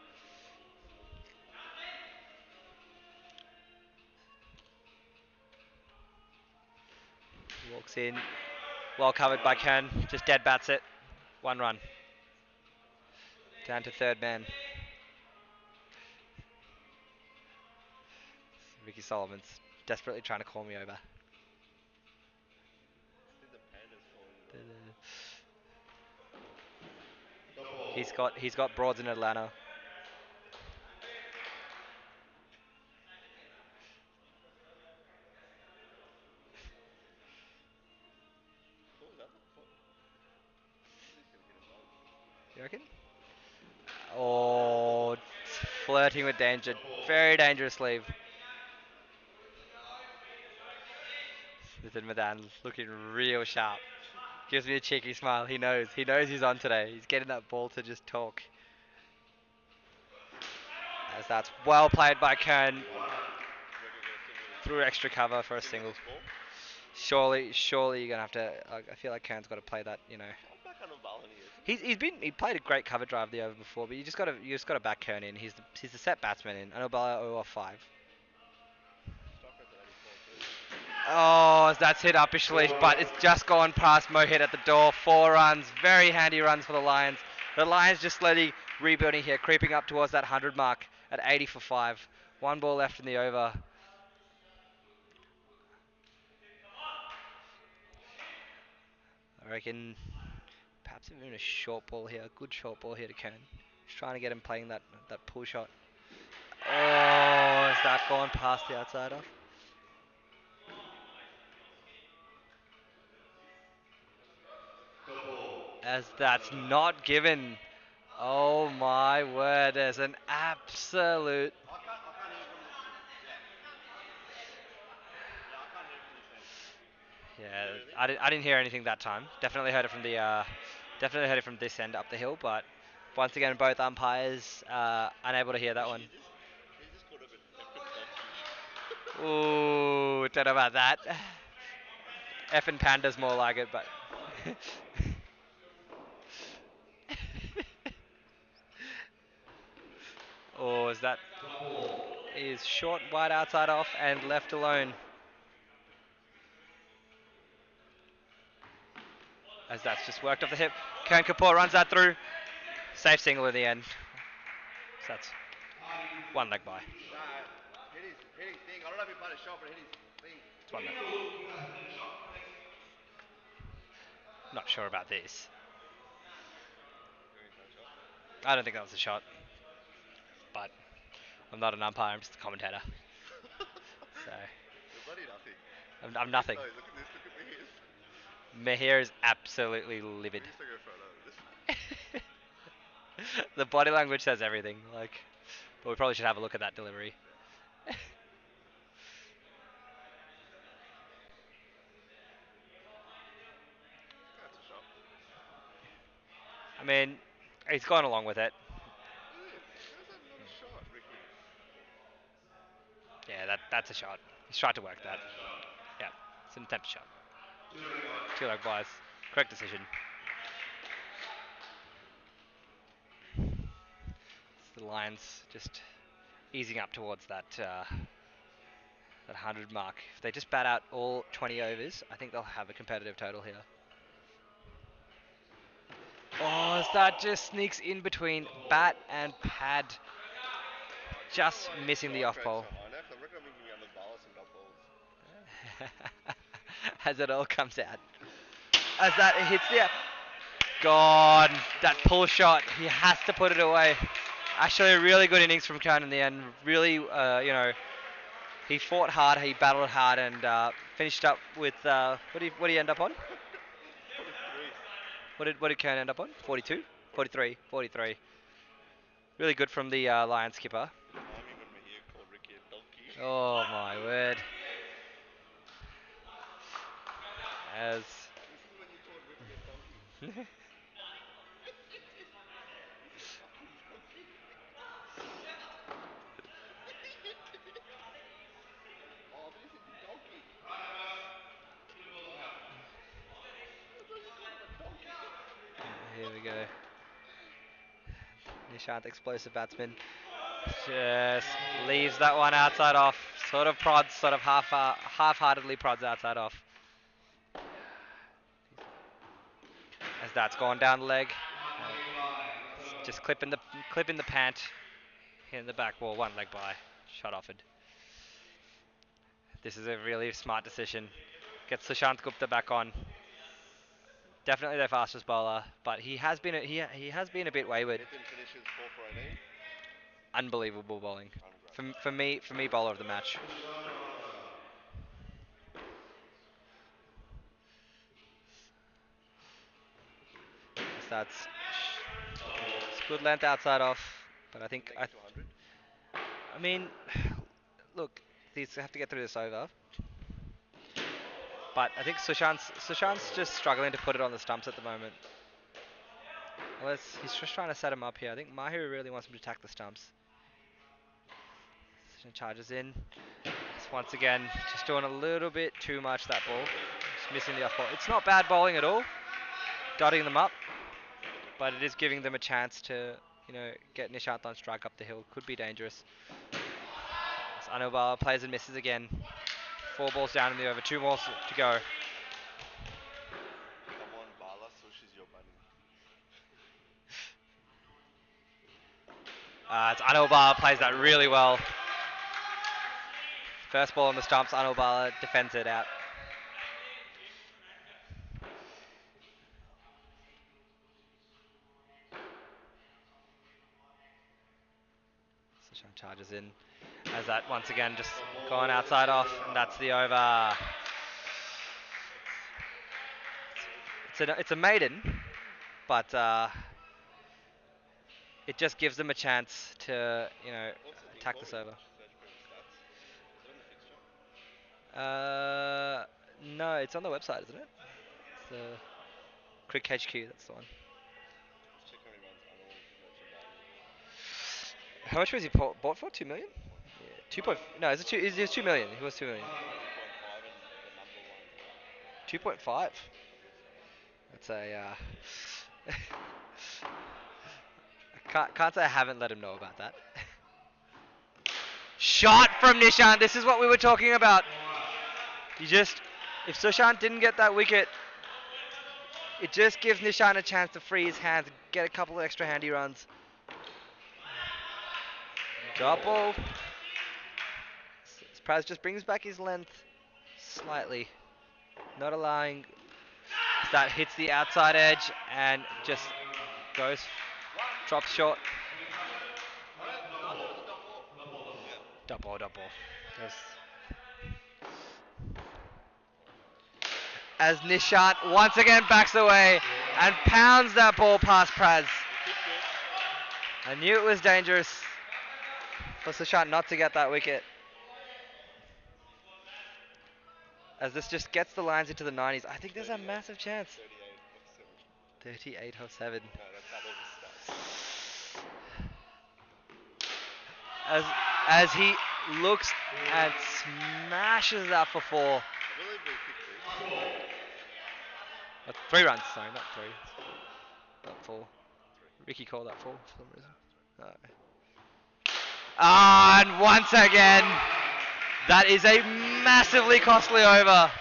Walks in, well covered by Kern, just dead bats it. 1 run. Down to third man. Ricky Solomon's desperately trying to call me over. He's got broads in Atlanta. What was that? He's gonna hit him low. You reckon? Oh, flirting with danger. Very dangerous leave. Listen, Madan looking real sharp. Gives me a cheeky smile. He knows. He knows he's on today. He's getting that ball to just talk. As that's well played by Kern. Do you reckon he'll get a single Through extra cover for a single single. this ball? Surely you're gonna have to. I feel like Kern's got to play that. I'm back on Ballen here, isn't He played a great cover drive the over before, but you just gotta back Kern in. He's the set batsman in. I know Bala 0 off 5. Strike rate's at 84 too. Oh, that's hit uppishly, but it's just gone past Mohit at the door. 4 runs, very handy runs for the Lions. The Lions just slowly rebuilding here, creeping up towards that 100 mark at 80 for 5. 1 ball left in the over. I reckon perhaps even a short ball here, a good short ball here to Kern. Just trying to get him playing that pull shot. Oh, has that gone past the outsider? As that's not given. Oh my word, there's an absolute. I can't hear from this. Yeah. Yeah, I can't hear from this end. Yeah, You hear anything? I didn't hear anything that time. Definitely heard it from this end up the hill, but once again, both umpires unable to hear that one. He just called him an effing donkey. Ooh, don't know about that. Effing panda's more like it, but. Or is that is short, wide outside off, and left alone. As that's just worked off the hip. Kern Kapoor runs that through. Safe single in the end. So that's one leg by. Nah, hit his thing. I don't know if he played a shot, but hit his thing. It's one leg. Not sure about this. You reckon it's not a shot? I don't think that was a shot. But I'm not an umpire, I'm just a commentator. So You're bloody nothing. I'm nothing. No, look at this. Look at me. My hair is absolutely livid. He's still going for this. The body language says everything. But we probably should have a look at that delivery. That's a shot. I mean, he's gone along with it. How's that not a shot, Ricky? Yeah, that's a shot. He's tried to work that. That's a shot. Yeah, it's an attempt shot. Two leg buys. 2 leg buys. Correct decision. It's the Lions just easing up towards that 100 mark. If they just bat out all 20 overs, I think they'll have a competitive total here. Oh, as that just sneaks in between bat and pad. Just missing the off pole. I know, 'cause I reckon I'm thinking I'm the ballast and dot balls. As it all comes out. As that hits the. God, that pull shot. He has to put it away. Actually, a really good innings from Kern in the end. Really, he fought hard, he battled hard, and finished up with what did he end up on? 43. What did Kern end up on? 42, 43, 43. Really good from the Lion skipper. Timing when my ear called Ricky a donkey. Oh my word. As This is when you called Ricky a donkey. He's a fucking donkey. Oh, this is a donkey. Oh. I thought you called him a donkey. here we go. Nishant, explosive batsman, just leaves that one outside off. Sort of prods, sort of half-heartedly prods outside off. As that's gone down the leg, just clipping the pant, hitting the back wall, 1 leg by, shot offered. This is a really smart decision. Gets Sushant Gupta back on. Definitely their fastest bowler, but he has been he has been a bit wayward. Nathan finishes 4 for 18. Unbelievable bowling. Unreal. For me, bowler of the match. So it's good length outside off, but I think Next to 100. I mean, look, these have to get through this over. But I think Sushant's just struggling to put it on the stumps at the moment. He's just trying to set him up here. I think Mahiru really wants him to attack the stumps. Sushant charges in. Just once again, just doing a little bit too much that ball. Just missing the off ball. It's not bad bowling at all. Dotting them up. But it is giving them a chance to, get Nishant on strike up the hill. Could be dangerous. As Anubala plays and misses again. 4 balls down in the over. 2 more to go. Come on, Bala, Sushi's your bunny. As Anubala plays that really well. First ball on the stumps. Anubala defends it out. Sushant charges in. As that once again just gone outside off, and that's the over. It's a maiden, but it just gives them a chance to What's the thing attack called this when you over. search Premier Stats? Is it on the fixture? No, it's on the website, isn't it? It's the Crick HQ. That's the one. Just check how many runs Arnold mentioned How much was he bought for? 2 million? Yeah, 2 point. No, is it 2? Is it 2 million? He was 2 million. 2.5 and the number one. 2.5. I think so. That's a. Can't say I haven't let him know about that. Shot from Nishant. This is what we were talking about. If Sushant didn't get that wicket, it just gives Nishant a chance to free his hands, get a couple of extra handy runs. Drop ball. Praz just brings back his length slightly, not allowing that hits the outside edge and just drops short. Dot ball. As Nishant once again backs away and pounds that ball past Praz. I knew it was dangerous for Sushant not to get that wicket. As this just gets the lines into the 90s, I think there's a massive chance. 38 of 7. No, that's how they As he looks and smashes that for 4. I believe we picked 3 runs, sorry, not 3. Not 4. Ricky called that 4 for some reason. No. And once again, that is a massively costly over.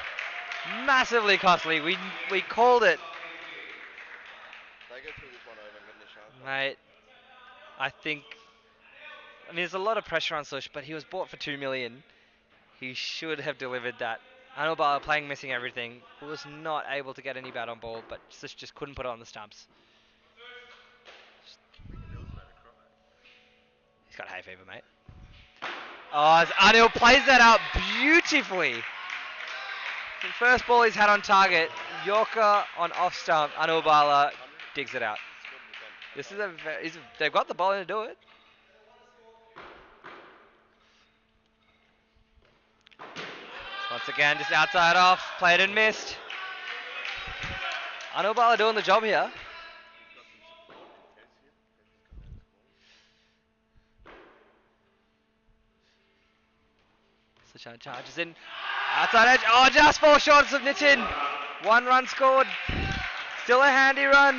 Massively costly. We called it. They go through this one over and get Nishant. Mate, I mean, there's a lot of pressure on Sush, but he was bought for 2 million. He should have delivered that. Anubala playing missing everything. Was not able to get any bat on ball, but Sush just couldn't put it on the stumps. I think Anil's about to cry. He's got hay fever, mate. Oh, as Anil plays that out beautifully. The first ball he's had on target. Yorker on off stump. Anubala digs it out. This is they've got the bowling to do it. Once again, just outside off, played and missed. Anubala doing the job here. Sushant charges in. Outside edge. Oh, just 4 shots of Nitin. 1 run scored. Still a handy run.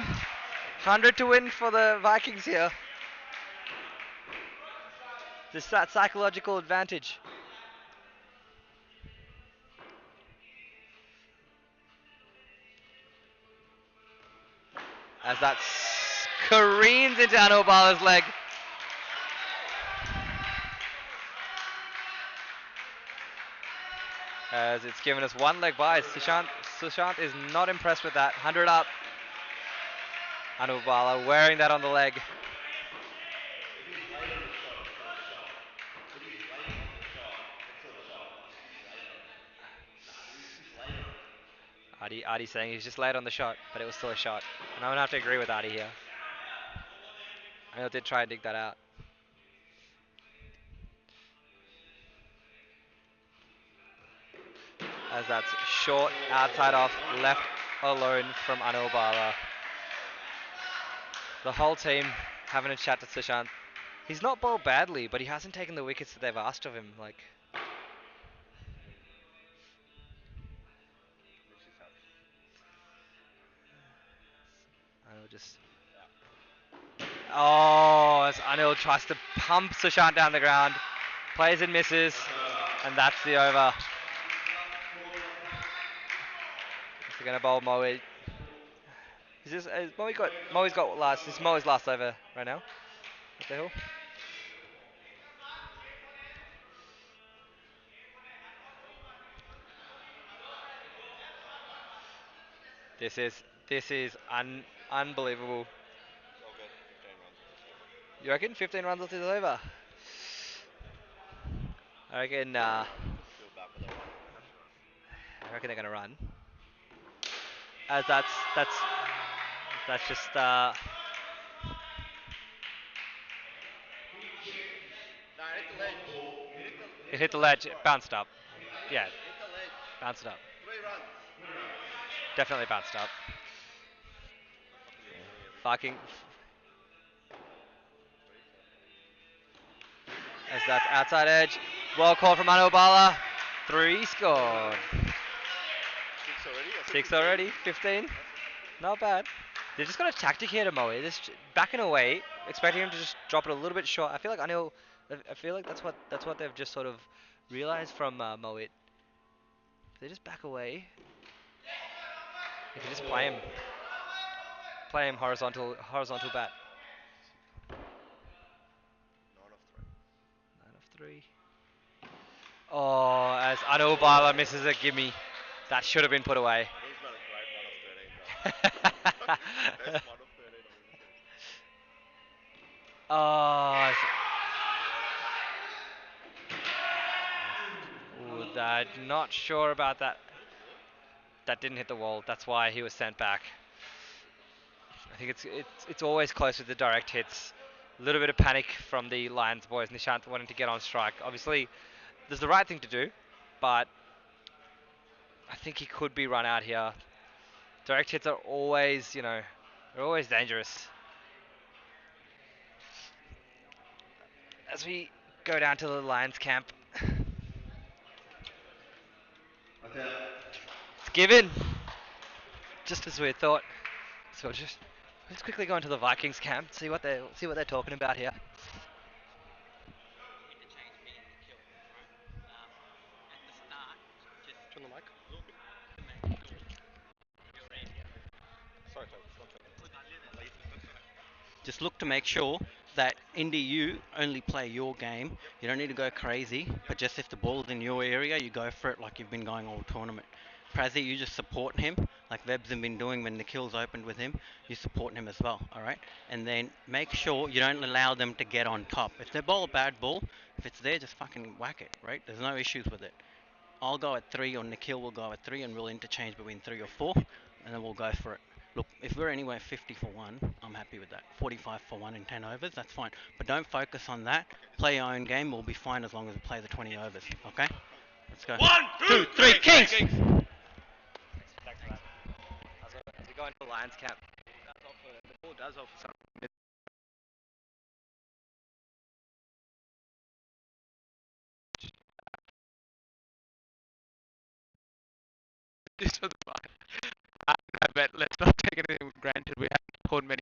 100 to win for the Vikings here. Just that psychological advantage. As that careens into Anubala's leg. as it's given us one leg by. Sushant is not impressed with that. 100 up. Anubala wearing that on the leg. Adi saying he's just late on the shot, but it was still a shot. And I'm going to have to agree with Adi here. I did try and dig that out. As that's short, outside off, left alone from Anubala. The whole team having a chat to Sushant. He's not bowled badly, but he hasn't taken the wickets that they've asked of him. Like, Anil just. Oh, as Anil tries to pump Sushant down the ground, plays and misses, and that's the over. They're gonna bowl Moe. Is Moe's got last? This is Moe's last over right now. What the hell? This is unbelievable. You reckon 15 runs until it's over? I reckon. I reckon they're gonna run. As that's just. It hit the ledge. It bounced up. Yeah, bounced up. Definitely bounced up. Viking. As that's outside edge. Well called from Anubala. 3 scored. 6 already. 15. Not bad. They've just got a tactic here to Moe. They're just backing away, expecting him to just drop it a little bit short. I feel like Anil. I feel like that's what they've just sort of realized from Moe. They just back away. You can just play him horizontal bat. 9 of 3. Oh, as Anubala misses a gimme. That should have been put away. Oh, I'm not sure about that. That didn't hit the wall. That's why he was sent back. I think it's always close with the direct hits. A little bit of panic from the Lions boys. Nishant wanting to get on strike. Obviously, there's the right thing to do, but I think he could be run out here. Direct hits are always, they're always dangerous. As we go down to the Lions camp. It's given. Just as we had thought. So let's quickly go into the Vikings camp, see what they're talking about here. Turn the mic. Just look to make sure that Indy you only play your game. You don't need to go crazy, but just if the ball's in your area, you go for it like you've been going all tournament. Prazzy, you just support him, like Vebs have been doing when the kills opened with him. You support him as well, alright? And then make sure you don't allow them to get on top. If they bowl a bad ball, if it's there, just fucking whack it, right? There's no issues with it. I'll go at 3 or Nikhil will go at 3 and we'll interchange between 3 or 4 and then we'll go for it. Look, if we're anywhere 50 for 1, I'm happy with that. 45 for 1 in 10 overs, that's fine. But don't focus on that. Play your own game, we'll be fine as long as we play the 20 overs, okay? Let's go. 1, 2, 3, Kings! Thanks for that. As we go into the Lions camp. The ball does offer something. This was fine. But let's not take anything for granted. We haven't caught many.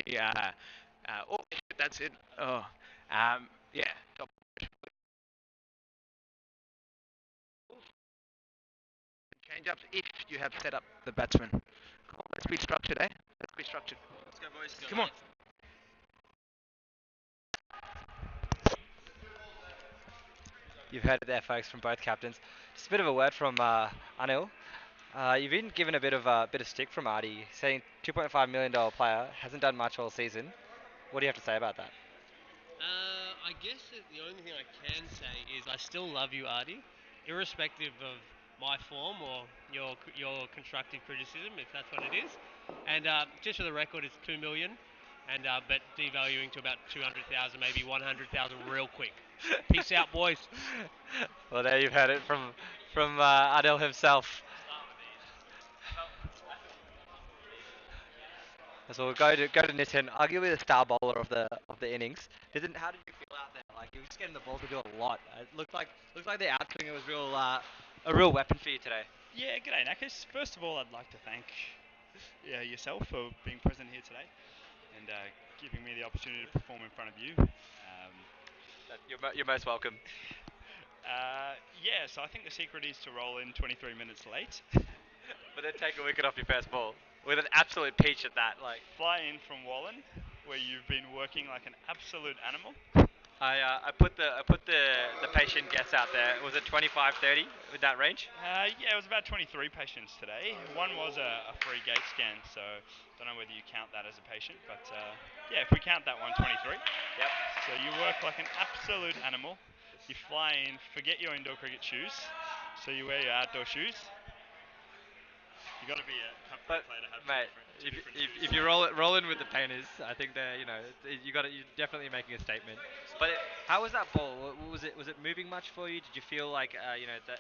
Oh, shit, that's it. Oh, yeah. Top. Change ups if you have set up the batsman. Come on, let's be structured, eh? Let's be structured. Let's go, boys. Come on. You've heard it there, folks, from both captains. Just a bit of a word from Anil. You've been given a bit of stick from Artie, saying $2.5 million player hasn't done much all season. What do you have to say about that? I guess that the only thing I can say is I still love you, Artie, irrespective of my form or your constructive criticism, if that's what it is. And just for the record, it's 2 million, and but devaluing to about 200,000, maybe 100,000, real quick. Peace out, boys. Well, there you've heard it from Adil himself. So we'll go to Nitin, arguably the star bowler of the innings. Nitin, how did you feel out there? Like you were just getting the ball to do a lot. It looked like the outswinger was a real weapon for you today. Yeah, g'day Nakas. First of all, I'd like to thank yourself for being present here today and giving me the opportunity to perform in front of you. You're most welcome. So I think the secret is to roll in 23 minutes late. But then take a wicket off your first ball with an absolute peach at that. Like Fly in from Wallen, where you've been working like an absolute animal. I put the patient guess out there. Was it 25-30 with that range? It was about 23 patients today. One was a free gate scan, so don't know whether you count that as a patient, but if we count that one, 23. Yep. So you work like an absolute animal. You fly in, forget your indoor cricket shoes, so you wear your outdoor shoes. You got to be a player to have mate, two different shoes. if you roll in with the painters, I think they're you're definitely making a statement. But how was that ball? Was it moving much for you? Did you feel like that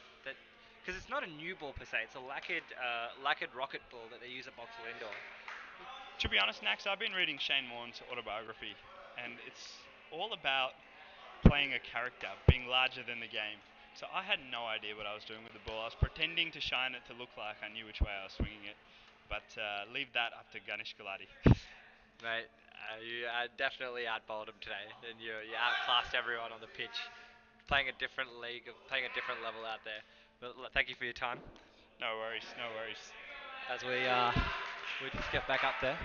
because it's not a new ball per se, it's a lacquered rocket ball that they use at Boxall Indoor. To be honest, Nax, I've been reading Shane Warne's autobiography, and it's all about playing a character, being larger than the game. So I had no idea what I was doing with the ball. I was pretending to shine it to look like I knew which way I was swinging it. But leave that up to Ganesh Gulati. Mate, you definitely outbowled him today, and you outclassed everyone on the pitch, playing a different league, playing a different level out there. But thank you for your time. No worries, no worries. As we just get back up there.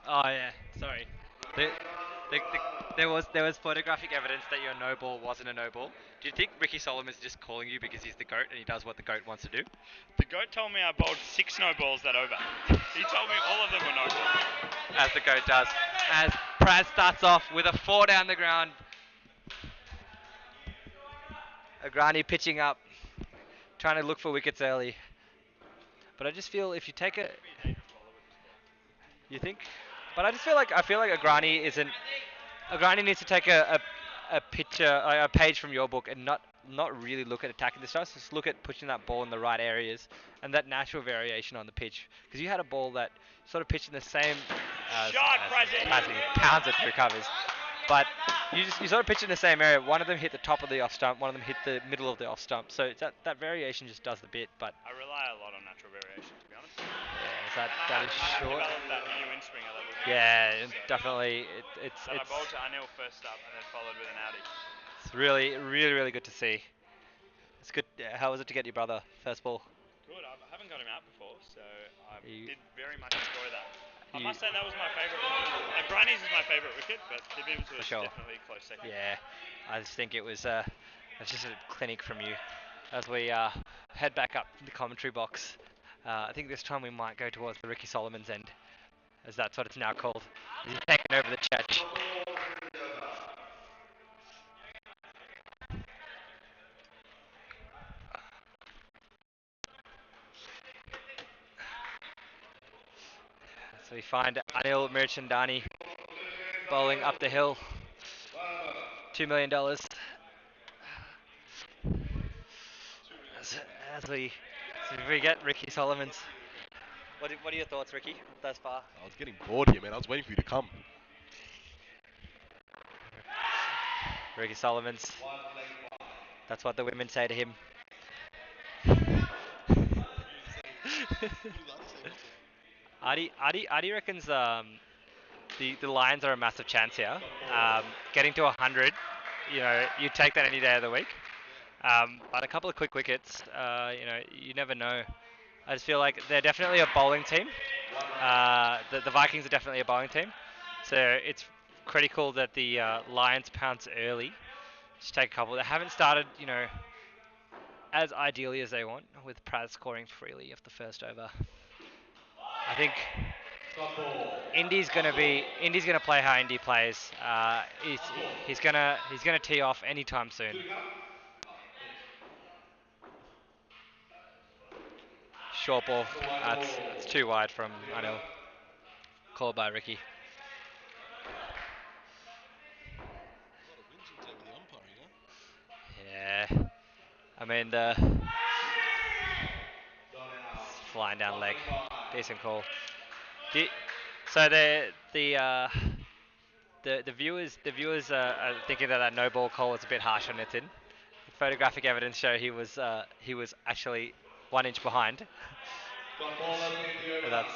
Oh yeah, sorry. There was photographic evidence that your no ball wasn't a no ball. Do you think Ricky Solomon is just calling you because he's the GOAT and he does what the GOAT wants to do? The GOAT told me I bowled 6 no balls that over. He told me all of them were no balls. As the GOAT does. As Praz starts off with a 4 down the ground. Agrani pitching up, trying to look for wickets early. But I just feel if you take a, you think? But I feel like Agrani isn't. Agrani needs to take a page from your book and not really look at attacking the stuff. Just look at pushing that ball in the right areas and that natural variation on the pitch. Because you had a ball that sort of pitched in the same as pounds it through covers. But you sort of pitch in the same area. One of them hit the top of the off stump. One of them hit the middle of the off stump. So it's that variation just does the bit. But I rely a lot on natural variation, to be honest. Yeah, that is short. I developed that new in swinger that was definitely. It's I bowled to Anil first up and then followed with an outie. It's really, really, really good to see. It's good. How was it to get your brother first ball? Good. I haven't got him out before, so I did very much enjoy that. I must say that was my favourite wicket. Granny's is my favourite wicket, but Dibim's was definitely a close second. Yeah, I just think it was just a clinic from you. As we head back up the commentary box, I think this time we might go towards the Ricky Solomon's end, as that's what it's now called. He's taken over the church. So we find Anil Mirchandani bowling up the hill. $2 million. As we get Ricky Solomon's. What are your thoughts, Ricky, thus far? I was getting bored here, man. I was waiting for you to come. Ricky Solomon's. That's what the women say to him. Adi reckons the Lions are a massive chance here. Getting to 100, you take that any day of the week. But a couple of quick wickets, you never know. I just feel like they're definitely a bowling team. The Vikings are definitely a bowling team. So it's critical that the Lions pounce early just take a couple. They haven't started, as ideally as they want, with Praz scoring freely off the first over. I think Indy's gonna play how Indy plays. He's gonna tee off anytime soon. Short ball. That's too wide from Anil. Called by Ricky. Yeah. I mean the flying down leg. Decent call. So the viewers are thinking that no ball call was a bit harsh on Nitin. The photographic evidence show he was actually 1 inch behind. That's,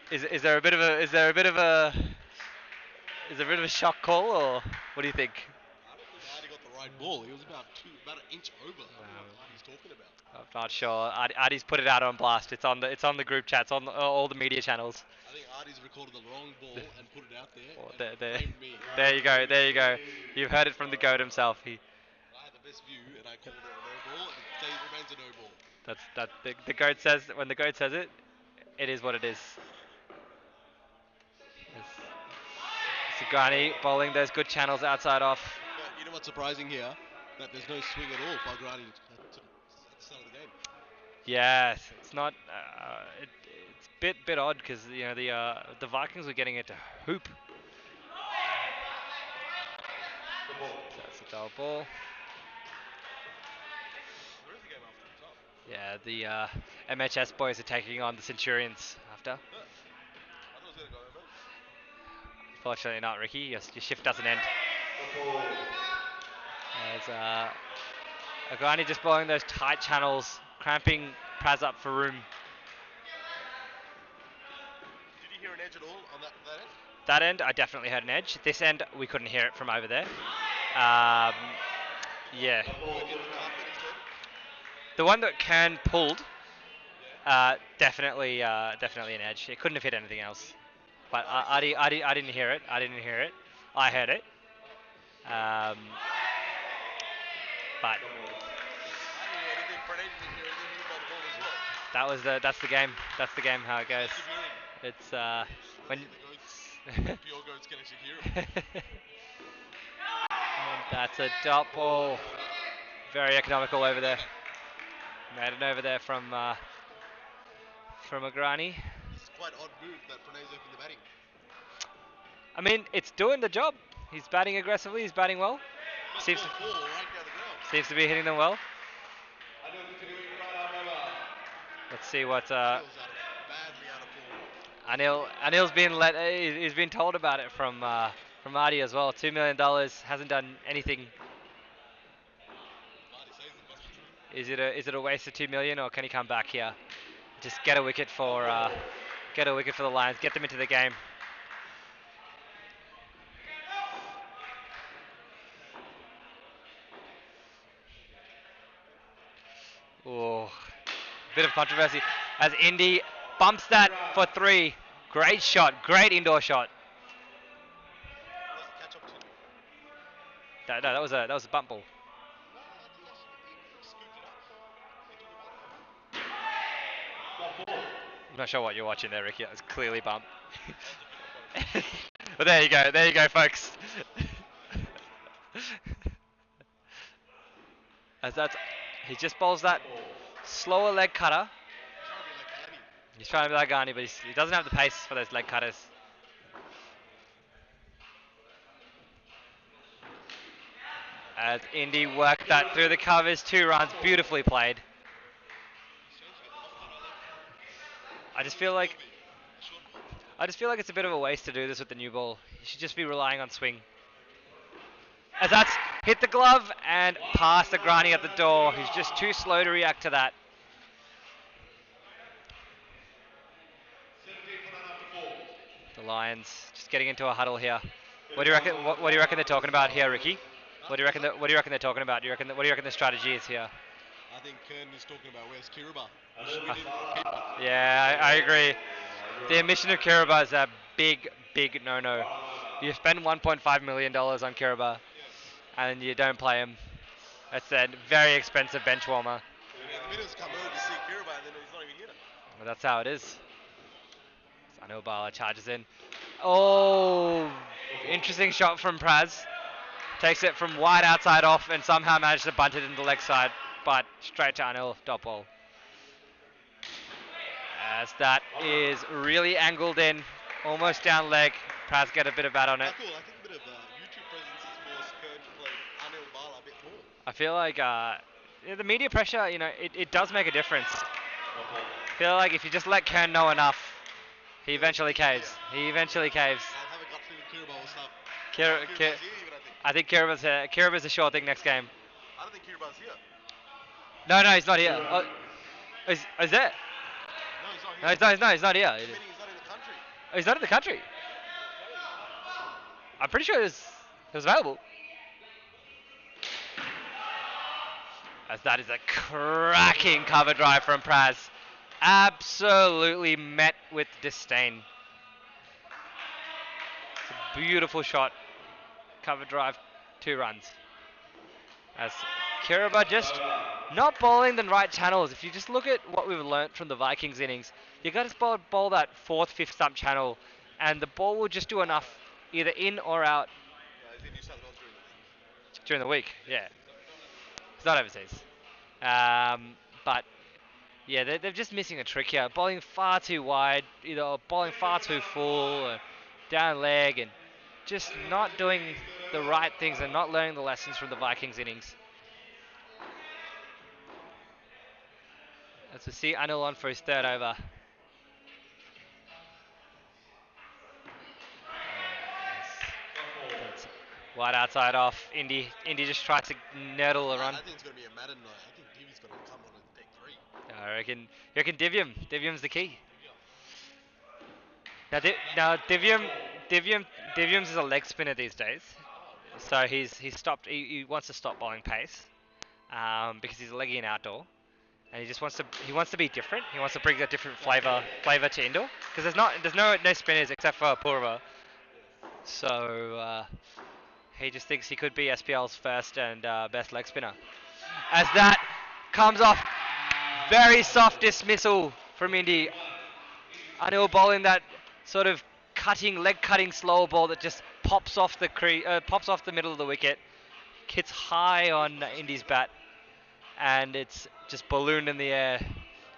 is there a bit of a shock call, or what do you think? Artie got the right ball. He was about an inch over. I don't know what Artie's talking about. I'm not sure. Artie's put it out on blast. It's on the group chats, on all the media channels. I think Artie's recorded the wrong ball and put it out there. There, Blamed me. there you go. You've heard it from the GOAT himself. I had the best view and I called it a no ball, and it remains a no ball. The GOAT says, when the GOAT says it, it is what it is. Sigrani bowling those good channels outside off. But you know what's surprising here? That there's no swing at all by Grani at the start of the game. Yes, it's not. It's bit odd because the Vikings were getting it to hoop. So that's a dull ball. Yeah, the MHS boys are taking on the Centurions after. I thought it was going to go over. Fortunately not, Ricky. Your shift doesn't end. As Agrani just blowing those tight channels, cramping Praz up for room. Did you hear an edge at all on that end? That end, I definitely heard an edge. This end, we couldn't hear it from over there. Yeah. The one that Kern pulled, definitely an edge. It couldn't have hit anything else. But I didn't hear it. I heard it. But that's the game. That's the game. How it goes. It's when. Pure goats can actually hear him. That's a dot ball. Very economical over there. Made it over there from Agrani. It's quite odd move that Pranay's opened the batting. I mean, it's doing the job. He's batting aggressively. He's batting well. Seems to be hitting them well. Let's see what Anil's been he's been told about it from Marty as well. $2 million, hasn't done anything. Is it a waste of $2 million, or can he come back here? Just get a wicket for the Lions. Get them into the game. Oh, bit of controversy as Indy bumps that for 3. Great shot, great indoor shot. That was a bump ball. I'm not sure what you're watching there, Ricky. That was clearly bump. But there you go, folks. He just bowls that slower leg cutter. He's trying to be like Ghani, but he doesn't have the pace for those leg cutters. As Indy worked that through the covers, 2 runs, beautifully played. I just feel like it's a bit of a waste to do this with the new ball. You should just be relying on swing. As that's hit the glove and past Agrani at the door, who's just too slow to react to that. The Lions just getting into a huddle here. What do you reckon? What do you reckon they're talking about here, Ricky? What do you reckon they're talking about? What do you reckon the strategy is here? I think Kern is talking about where's Kiraba. Yeah, I agree. The omission of Kiraba is a big no-no. You spend $1.5 million on Kiraba, and you don't play him. That's a very expensive bench warmer. Yeah, the minutes come early to see Kiraba and then he's not even here. Well, that's how it is. Anil Bala charges in. Oh, interesting shot from Praz. Takes it from wide outside off and somehow managed to bunt it into the leg side, but straight to Anil, dot ball. As that is really angled in, almost down leg. Praz get a bit of bat on it. Cool. I think a bit of YouTube presence has forced Kern to play Anil Bala a bit more. I feel like the media pressure, it does make a difference. I feel like if you just let Kern know enough, he eventually caves. He eventually caves. I haven't got feeling Kiraba will stop. Kiraba's Kiraba's here even, I think Kiraba's a sure thing next game. I don't think Kiraba's here. No, he's not here. Oh, is it? No, he's not here. No, he's not here. Meaning he's not in the country. Oh, he's not in the country. I'm pretty sure he was available. As that is a cracking cover drive from Praz. Absolutely met with disdain. It's a beautiful shot. Cover drive, 2 runs. As Kiraba just not bowling the right channels. If you just look at what we've learnt from the Vikings innings, you got to bowl that 4th, 5th stump channel, and the ball will just do enough, either in or out. He's in New South Wales During the week, yeah. It's not overseas. But yeah, they're just missing a trick here. Bowling far too wide, either bowling far too full, or down leg, and just not doing the right things and not learning the lessons from the Vikings innings. As we see Anil on for his 3rd over. That's wide outside off. Indy just tries to nurdle a run. I think it's going to be a Madden night. I think Divi's going to come on and take 3. I reckon Divyam. Divyam's the key. Now Divyam's is a leg spinner these days, so he's stopped. He wants to stop bowling pace, because he's a leggy and outdoor, and he just wants to be different. He wants to bring a different flavour to indoor, because there's no spinners except for Purva, so he just thinks he could be SPL's first and best leg spinner. As that comes off, very soft dismissal from Indy. Anil bowling that sort of leg cutting slower ball that just pops off the middle of the wicket, hits high on Indy's bat, and it's just ballooned in the air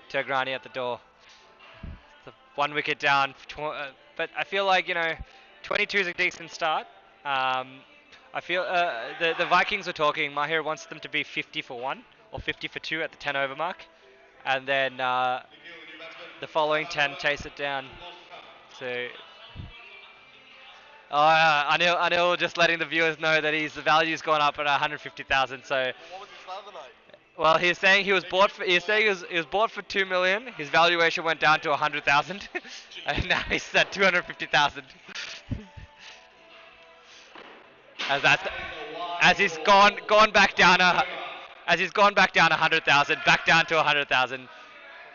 to Agrani at the door. The 1 wicket down, but I feel like 22 is a decent start. I feel the Vikings were talking. Mahir wants them to be 50 for 1 or 50 for 2 at the 10 over mark, and then the following 10 chase it down. So, Anil just letting the viewers know that the value's gone up at 150,000. So, What was his other night? well, he's saying he was bought for 2 million. His valuation went down to 100,000, and now he's at 250,000. As he's gone back down 100,000, back down to 100,000.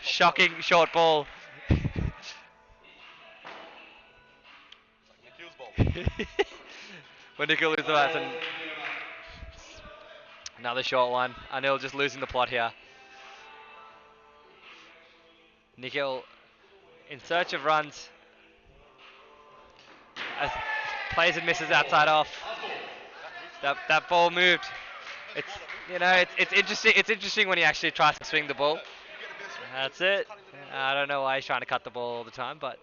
Shocking short ball. When Nikhil loses the bat, and another short one. Anil just losing the plot here. Nikhil in search of runs. As plays and misses outside off. That ball moved. It's interesting. It's interesting when he actually tries to swing the ball. That's it. I don't know why he's trying to cut the ball all the time, but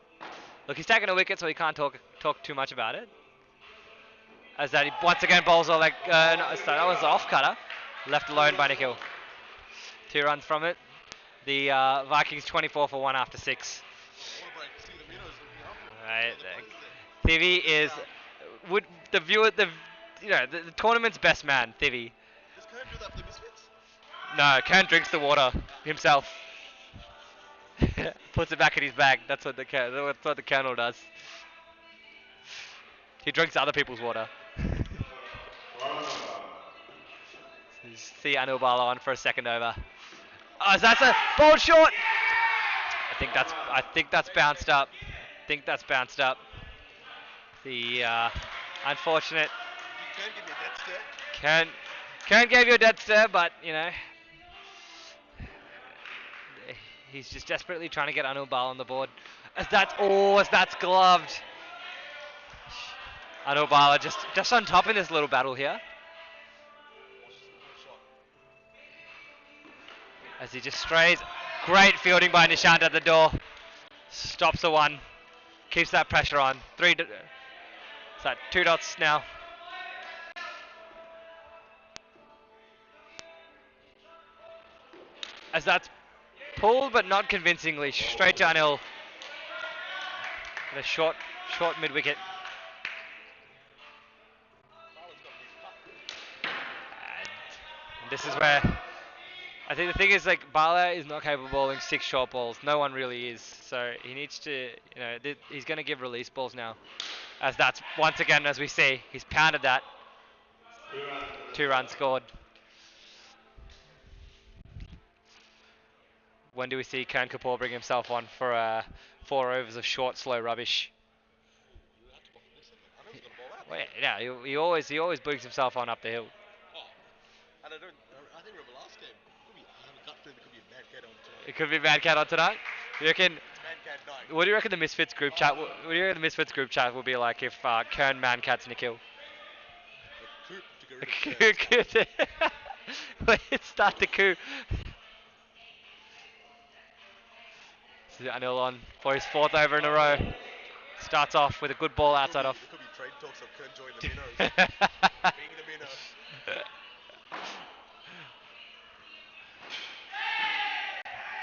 look, he's taking a wicket, so he can't talk too much about it. As that he once again bowls no, so that was an off cutter, left alone by Nikhil. 2 runs from it. The Vikings 24 for 1 after 6. Right, Thivi is the tournament's best man, Thivi. Does Kern do that for the Misfits? No, Kern drinks the water himself. Puts it back in his bag. That's what the Colonel does. He drinks other people's water. See Anil Bala on for a 2nd over. Oh, that's a ball short. I think that's bounced up. The unfortunate Kern gave you a dead stare, but you know he's just desperately trying to get Anil Bal on the board. As that's gloved. Anil Bal just on top in this little battle here. As he just strays. Great fielding by Nishant at the door. Stops the one. Keeps that pressure on. Is that 2 dots now? As that's pulled, but not convincingly. Straight to Anil. And a short mid wicket. And this is where I think the thing is, like, Bala is not capable of bowling 6 short balls. No one really is. So he needs to, you know, he's going to give release balls now. As that's, once again, as we see, he's pounded that. 2 runs scored. When do we see Kern Kapoor bring himself on for 4 overs of short, slow rubbish? Well, yeah, he always brings himself on up the hill. And I think remember last game. I have a gut feeling it could be a bad cat on tonight. It could be Mad Cat on tonight. You reckon? It's bad cat night. What do you reckon the Misfits group chat? What do you reckon the Misfits group chat will be like if Kern Man Cat's Nikhil? A coup to get rid of the cat. Let's start the coup. This is Anil on for his 4th over in a row. Starts off with a good ball outside off. It could be trade talks of Kern joining the minnows. Being the minnow.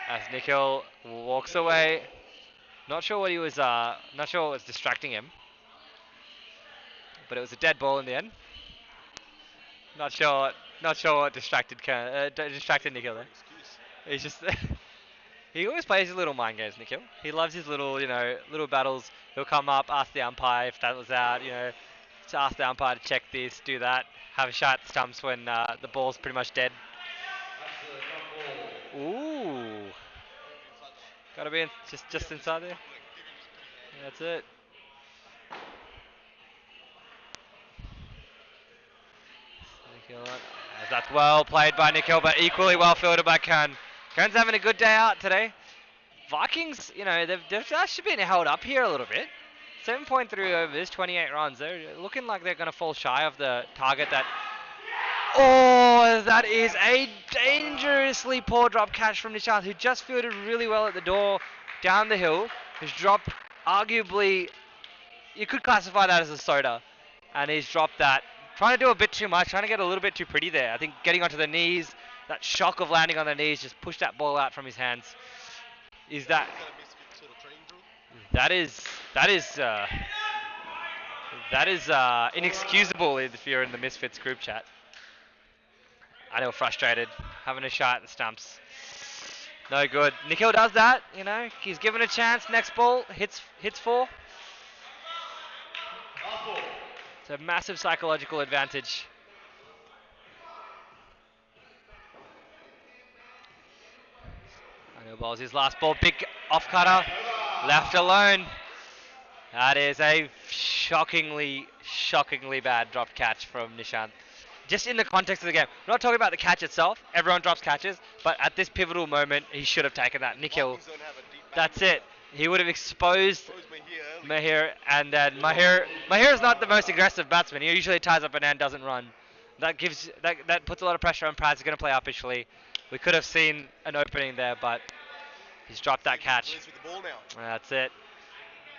As Nikhil walks away. Not sure what was distracting him. But it was a dead ball in the end. Not sure what distracted Nikhil there. He's just he always plays his little mind games, Nikhil. He loves his little, little battles. He'll come up, ask the umpire if that was out, to ask the umpire to check this, do that, have a shot at the stumps when the ball's pretty much dead. Ooh. Gotta be just inside there. That's it. As that's well played by Nikhil, but equally well fielded by Kern. Kern's having a good day out today. Vikings, they've actually been held up here a little bit. 7.3 overs, 28 runs. They're looking like they're going to fall shy of the target that... Oh, that is a dangerously poor drop catch from Nishant, who just fielded really well at the door down the hill. He's dropped, arguably, you could classify that as a soda. And he's dropped that. Trying to do a bit too much, trying to get a little bit too pretty there. I think getting onto the knees, that shock of landing on the knees just pushed that ball out from his hands. That is inexcusable if you're in the Misfits group chat. I know, frustrated, having a shot at the stumps. No good. Nikhil does that, he's given a chance. Next ball hits 4. It's a massive psychological advantage. Anil bowls his last ball, big off cutter, left alone. That is a shockingly bad dropped catch from Nishant. Just in the context of the game. We're not talking about the catch itself. Everyone drops catches, but at this pivotal moment, he should have taken that. Nikhil, that's it. He would have exposed Mahir, and then Mahir is not the most aggressive batsman. He usually ties up an end, doesn't run. That puts a lot of pressure on Praz. He's going to play uppishly. We could have seen an opening there, but he's dropped that catch. That's it.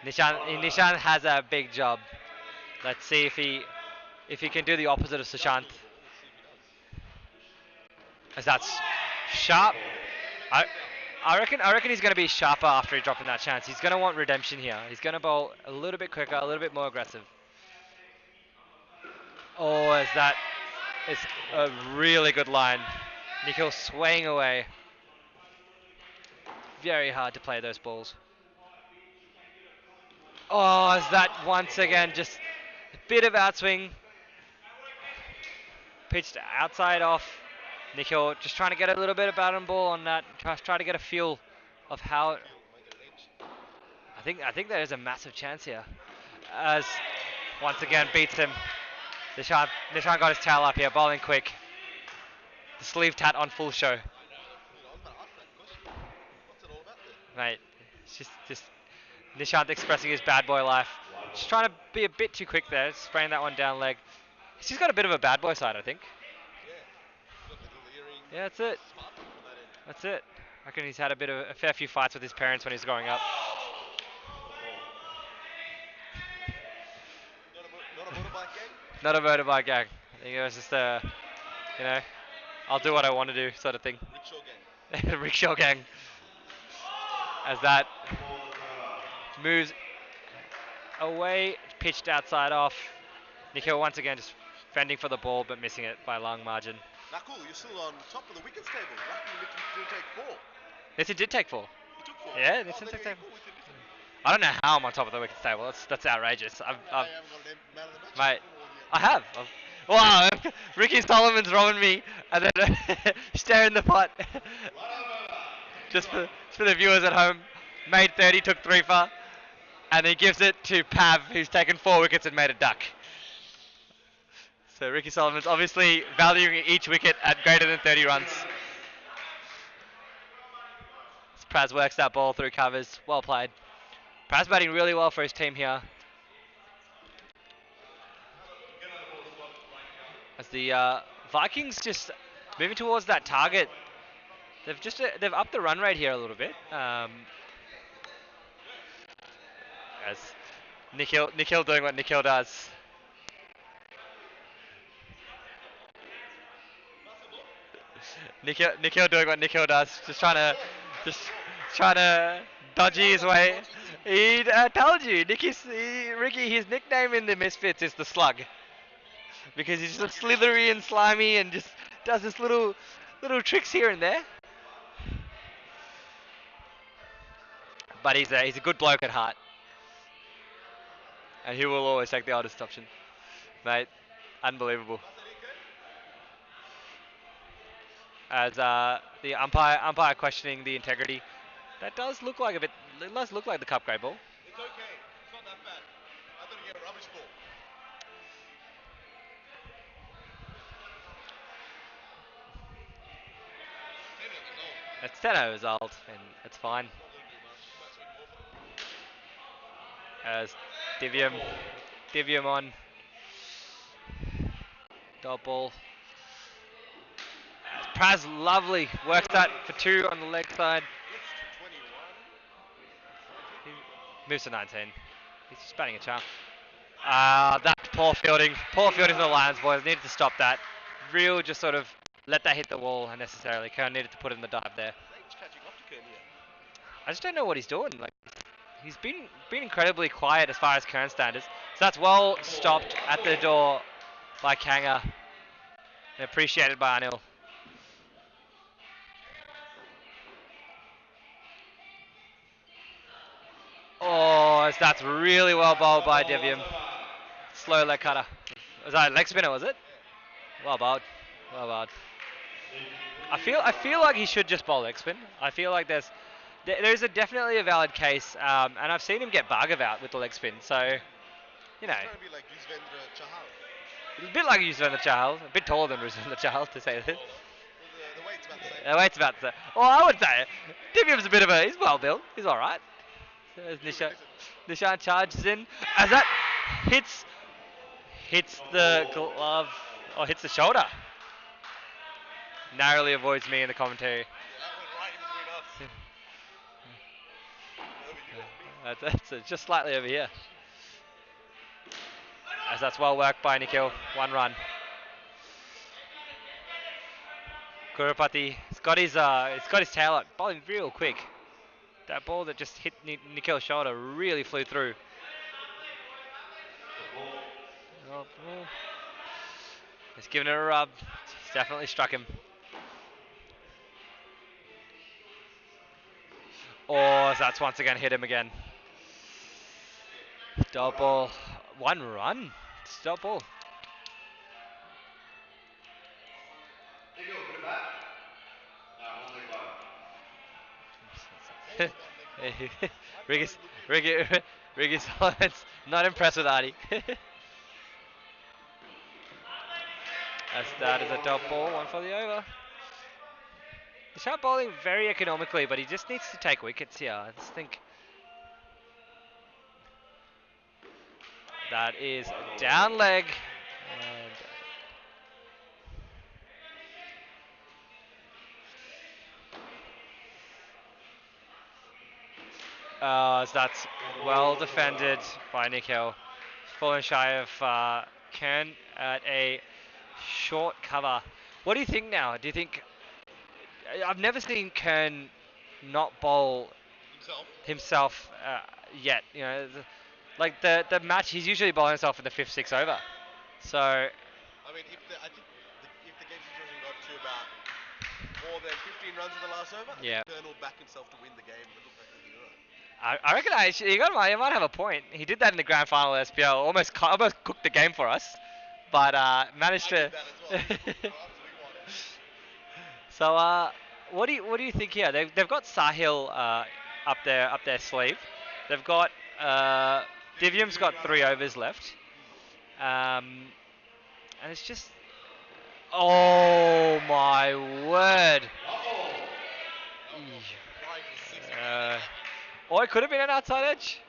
Nishant has a big job. Let's see if he can do the opposite of Sushant. As that's sharp. I reckon he's going to be sharper after he dropping that chance. He's going to want redemption here. He's going to bowl a little bit quicker, a little bit more aggressive. Oh, it's a really good line. Nikhil swaying away. Very hard to play those balls. Oh, is that once again just a bit of outswing. Pitched outside off. Nikhil just trying to get a little bit of bat and ball on that. Try to get a feel of how. I think there is a massive chance here. As once again beats him. Nishan got his towel up here, bowling quick. The sleeve tat on full show. I know. I was about to ask that question. What's it all about there? Mate, it's just Nishant expressing his bad boy life. Just trying to be a bit too quick there, spraying that one down leg. He's got a bit of a bad boy side, I think. Yeah. Got little earrings. Yeah, that's it. Smart on that end. That's it. I reckon he's had a fair few fights with his parents when he was growing up. Not a motorbike gang? Not a motorbike gang. I think it was just you know, I'll do what I want to do sort of thing. Rickshaw gang. Rickshaw gang. As that moves away, pitched outside off. Nikhil once again just fending for the ball but missing it by a long margin. Nakul, you're still on top of the wickets table. Lucky you didn't take 4. Nissan did take 4. You took 4? Yeah, Oh, Nissan then took you're 4. equal with him, isn't it? I don't know how I'm on top of the wickets table. That's outrageous. I haven't got a man of the Mate, match. I have. Wow, Ricky Solomon's robbing me and then staring the pot. Just for the viewers at home, made 30, took 3 for, and he gives it to Pav, who's taken 4 wickets and made a duck. So Ricky Solomon's obviously valuing each wicket at greater than 30 runs. As Praz works that ball through covers, well played. Praz batting really well for his team here. As the Vikings just moving towards that target, they've upped the run rate here a little bit. As Nikhil doing what Nikhil does. Nikhil doing what Nikhil does, just trying to dodgy his way. He told you, Ricky, his nickname in the Misfits is the Slug, because he's just slithery and slimy and just does this little tricks here and there. But he's a good bloke at heart, and he will always take the oldest option, mate. Unbelievable. As the umpire questioning the integrity. That does look like it does look like the cup grade ball. It's okay. It's not that bad. I thought you get a rubbish ball. It's 10 overs old, and it's fine. As Divyam on. Dot ball. Praz lovely, works that for 2 on the leg side. Moves to 19. He's just batting a charm. That's poor fielding. Poor fielding from the Lions boys. Needed to stop that. Real just sort of let that hit the wall unnecessarily. Kern needed to put in the dive there. I just don't know what he's doing. Like, he's been incredibly quiet as far as Kern standards. So that's well stopped at the door by Kanga. And appreciated by Anil. Oh, that's really well bowled by Divyam. Slow leg cutter. Was that a leg spinner, was it? Well bowled. Well bowled. I feel like he should just bowl leg spin. I feel like there's definitely a valid case, and I've seen him get Bhargav out with the leg spin. So, you know, It's trying to be like Yuzvendra Chahal. a bit like Yuzvendra Chahal, a bit taller than Yuzvendra Chahal to say this. The weight's about the same. The weight's about the. Well, I would say Divyam's a bit of he's well built. He's all right. So as Nishan charges in as that hits the glove or hits the shoulder. Narrowly avoids me in the commentary. That went right in between us. That's just slightly over here. As that's well worked by Nikhil. 1 run. Kurupati, he's got his tail up, bowling real quick. That ball that just hit Nikhil's shoulder really flew through. He's giving it a rub. It's definitely struck him. Oh, that's once again hit him again. Dot ball. 1 run. Dot ball. Ricky Solomon's not impressed with Artie. As that is a dot ball, one for the over. He's not bowling very economically, but he just needs to take wickets here. I just think that is down leg. And as that's well defended by Nikhil. Falling shy of Kern at a short cover. What do you think now? Do you think... I've never seen Kern not bowl himself yet. You know, like the match, he's usually bowling himself in the 5th, 6th over. So I mean, if the game situation got to about more than 15 runs in the last over, yeah, Kern will back himself to win the game. It looked like he did right. I reckon he might have a point. He did that in the grand final of SPL. Almost cooked the game for us, but managed to. So what do you think here? They've got Sahil up their sleeve. They've got Divyam's got 3 overs left, and it's just. Oh my word! Or it could have been an outside edge.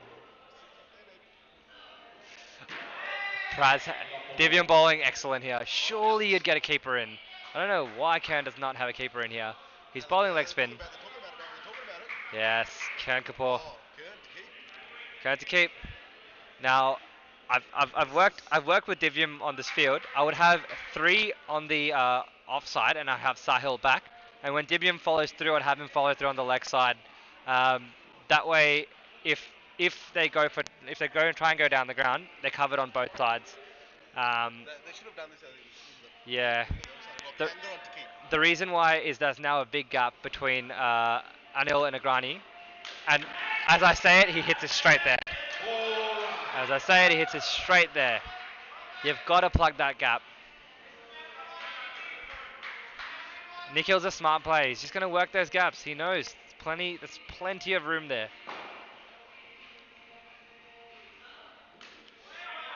Divyam bowling excellent here. Surely you'd get a keeper in. I don't know why Kern does not have a keeper in here. He's bowling leg spin. Yes, Kern Kapoor. Kern to keep. Now, I've worked with Divyam on this field. I would have 3 on the offside, and I have Sahil back. And when Divyam follows through, I'd have him follow through on the leg side. That way, if they go and try and go down the ground, they're covered on both sides. They should have done this in Yeah. the other side. The reason why is there's now a big gap between Anil and Agrani, and as I say it, he hits it straight there. As I say it, he hits it straight there. You've got to plug that gap. Nikhil's a smart player. He's just going to work those gaps. He knows there's plenty of room there.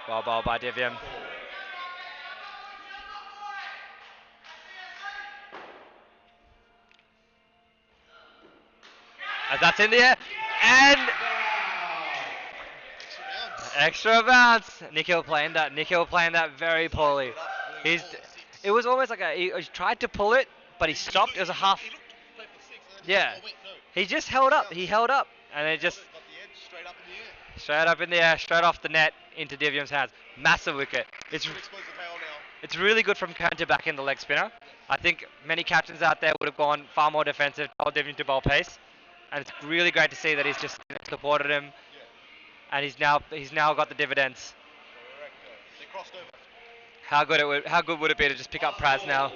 Well ball by Divyam. As that's in the air, and extra bounce. Nikhil playing that very poorly. It was almost like he tried to pull it, but he stopped. It was a half. Yeah. He just held up. He held up, and it just straight up in the air, straight off the net into Divyam's hands. Massive wicket. It's really good from Kern to back in the leg spinner. I think many captains out there would have gone far more defensive, told Divyam to bowl pace, and it's really great to see that he's just supported him, and he's now got the dividends. How good would it be to just pick up Praz now?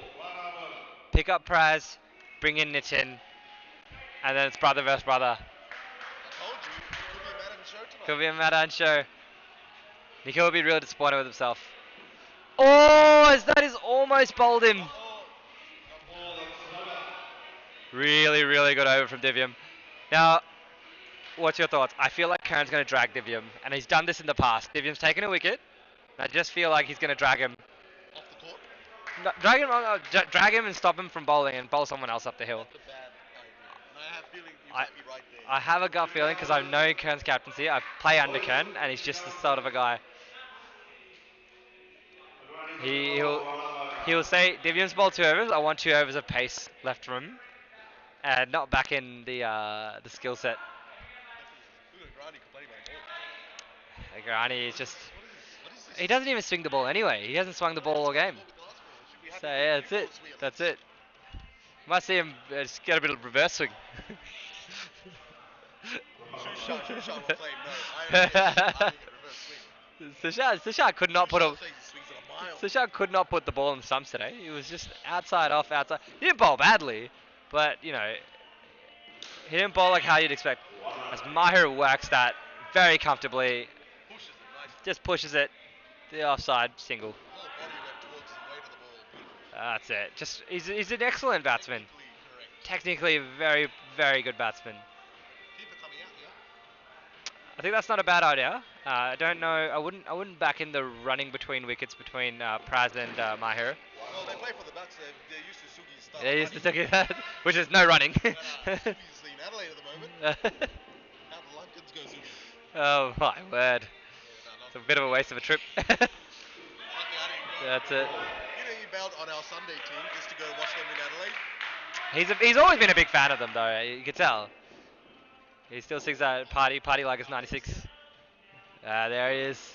Pick up Praz, bring in Nitin, and then it's brother versus brother. Could be a Madden show. Nikhil will be real disappointed with himself. Oh, as that is almost bowled him. Really, really good over from Divyam. Now, what's your thoughts? I feel like Kern's going to drag Divyam, and he's done this in the past. Divyam's taken a wicket. I just feel like he's going to drag him. Off the court? No, drag him and stop him from bowling and bowl someone else up the hill. That's a bad idea. And I have a feeling you might be right there. I have a gut feeling because I know Kern's captaincy. I play under Kern, and he's just the sort of a guy. He'll say, Divyam's bowled 2 overs. I want 2 overs of pace left from him, and not back in the skill set. Agrani is just. He doesn't even swing the ball anyway. He hasn't swung the ball all game. So yeah, that's it. Might see him just get a bit of reverse swing. Sushant could not put the ball in the stumps today. He was just outside. He didn't bowl badly, but you know, he didn't bowl like how you'd expect. As Maher whacks that very comfortably, just pushes it to the offside single. That's it. Just he's an excellent batsman. Technically a very, very good batsman. I think that's not a bad idea. I don't know. I wouldn't back in the running between wickets between Praz and Maher. Well, play for the Ducks. They're used to Sugi's style. Yeah, of used to running. take that, which is no running. But Sugi's in Adelaide at the moment. How the Lunkins go, Sugi. Oh my word! Yeah, no, It's a bit of a waste of a trip. lucky I didn't go. That's it. You know, he bailed on our Sunday team just to go watch them in Adelaide. He's always been a big fan of them though. You can tell. He still sings that party like it's '96. There he is.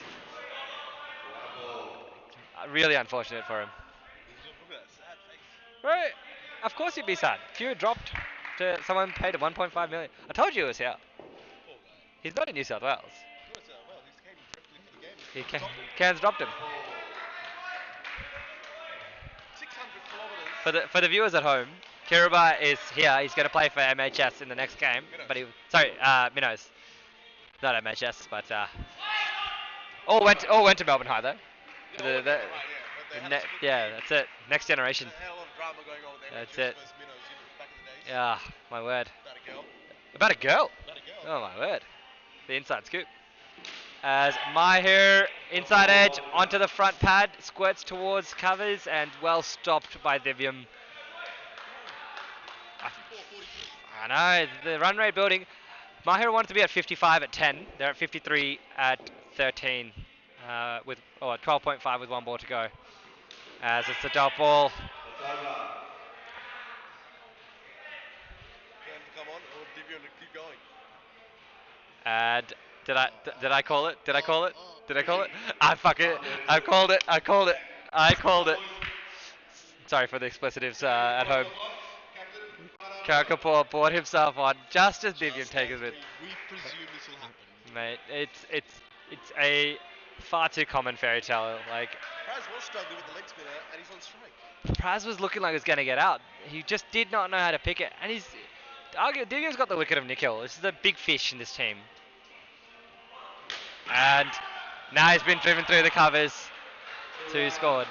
Really unfortunate for him. Look at that sad face. Right. Of course he'd be sad. If you had dropped to someone paid him 1.5 million. I told you he was here. Poor guy. He's not in New South Wales. He was, well, he came directly for the game. He Dropped him. Cairns dropped him. 600 kilometres. For the viewers at home, Kiribati is here. He's going to play for MHS in the next game. Minnows. But Minnows. Not MHS, but all went to Melbourne High though. For Yeah, the- right, yeah. But they had a split yeah, team. that's it. Next generation. They had a lot of drama going on with them. That's it. Versus Minnows, back in the days. Yeah, my word. About a girl. About a girl. About a girl. Oh my word. The inside scoop. As Mahir, inside edge, onto the front pad, squirts towards covers, and well stopped by Divyam. I know, the run rate building. Mahir wanted to be at 55 at 10. They're at 53 at 13, with 12.5 with one ball to go. As it's a dot ball. Can come on, or Divion to keep going. And did I call it? Did I call it? Did I call it? I fuck it. I called it. I called it. I called it. Sorry for the explicitives at home. Kapoor bought himself on just as Divyam takes it. We presume this will happen. Mate, it's a far too common fairy tale. Like Praz was struggling with the leg spinner, and he's on strike. Praz was looking like he was going to get out. He just did not know how to pick it, and Divyam's got the wicket of Nikhil. This is a big fish in this team. And now he's been driven through the covers. Two scored.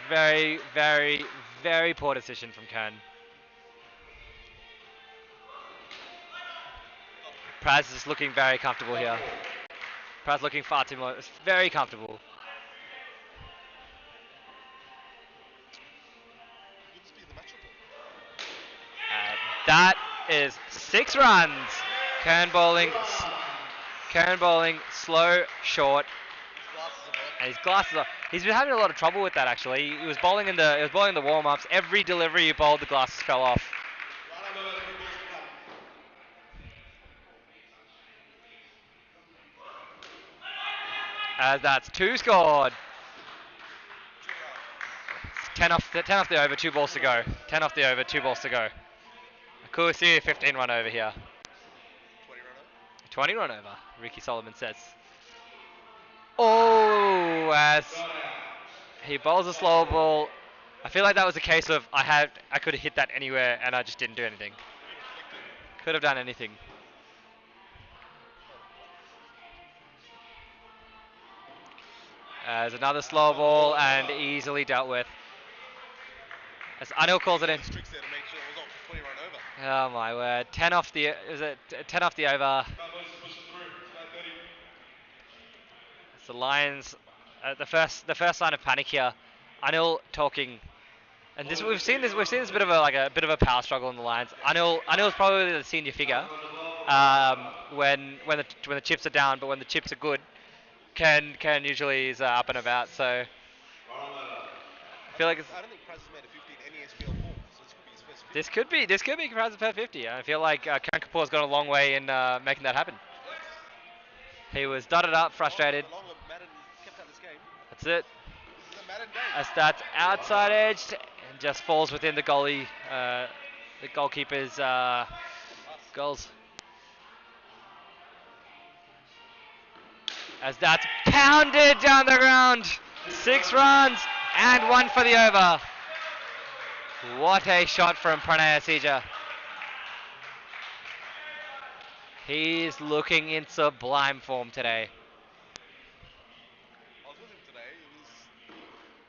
Very, very, very poor decision from Kern. Praz is looking very comfortable here. Praz looking far too much. Very comfortable. Good to be the match report. That is 6 runs. Kern bowling slow, short, Glasses are off. and his glasses are. He's been having a lot of trouble with that actually. He was bowling in the warm-ups. Every delivery he bowled, the glasses fell off. As that's 2 scored. 10 off the over, 2 balls to go. 10 off the over, 2 balls to go. Akusi, 15 run over here. 20 runner. 20 run over, Ricky Solomon says. Oh, as he bowls a slow ball. I feel like that was a case of I could have hit that anywhere and I just didn't do anything. Could have done anything. As another slow ball and easily dealt with. As Anil calls it in. Tricks there to make sure it was off 20 run over. Oh my word! 10 off the is it 10 off the over? It's the Lions. The first sign of panic here. Anil talking, and we've seen this bit of a power struggle in the Lions. Anil's probably the senior figure when the chips are down, but when the chips are good, Ken usually is up and about. So I feel like I don't think Praz has made a 50 in any SPL form, so this could be his first 50. this could be Praz per 50. I feel like Karen Kapoor's gone a long way in making that happen. He was dotted up, frustrated. The longer Madden kept out this game, That's it. this is a Madden day. As that's outside edged and just falls within the goalie, the goalkeeper's goals. As that's pounded down the ground. 6 runs and 1 for the over. What a shot from Pranay Asija. He's looking in sublime form today. I was with him today.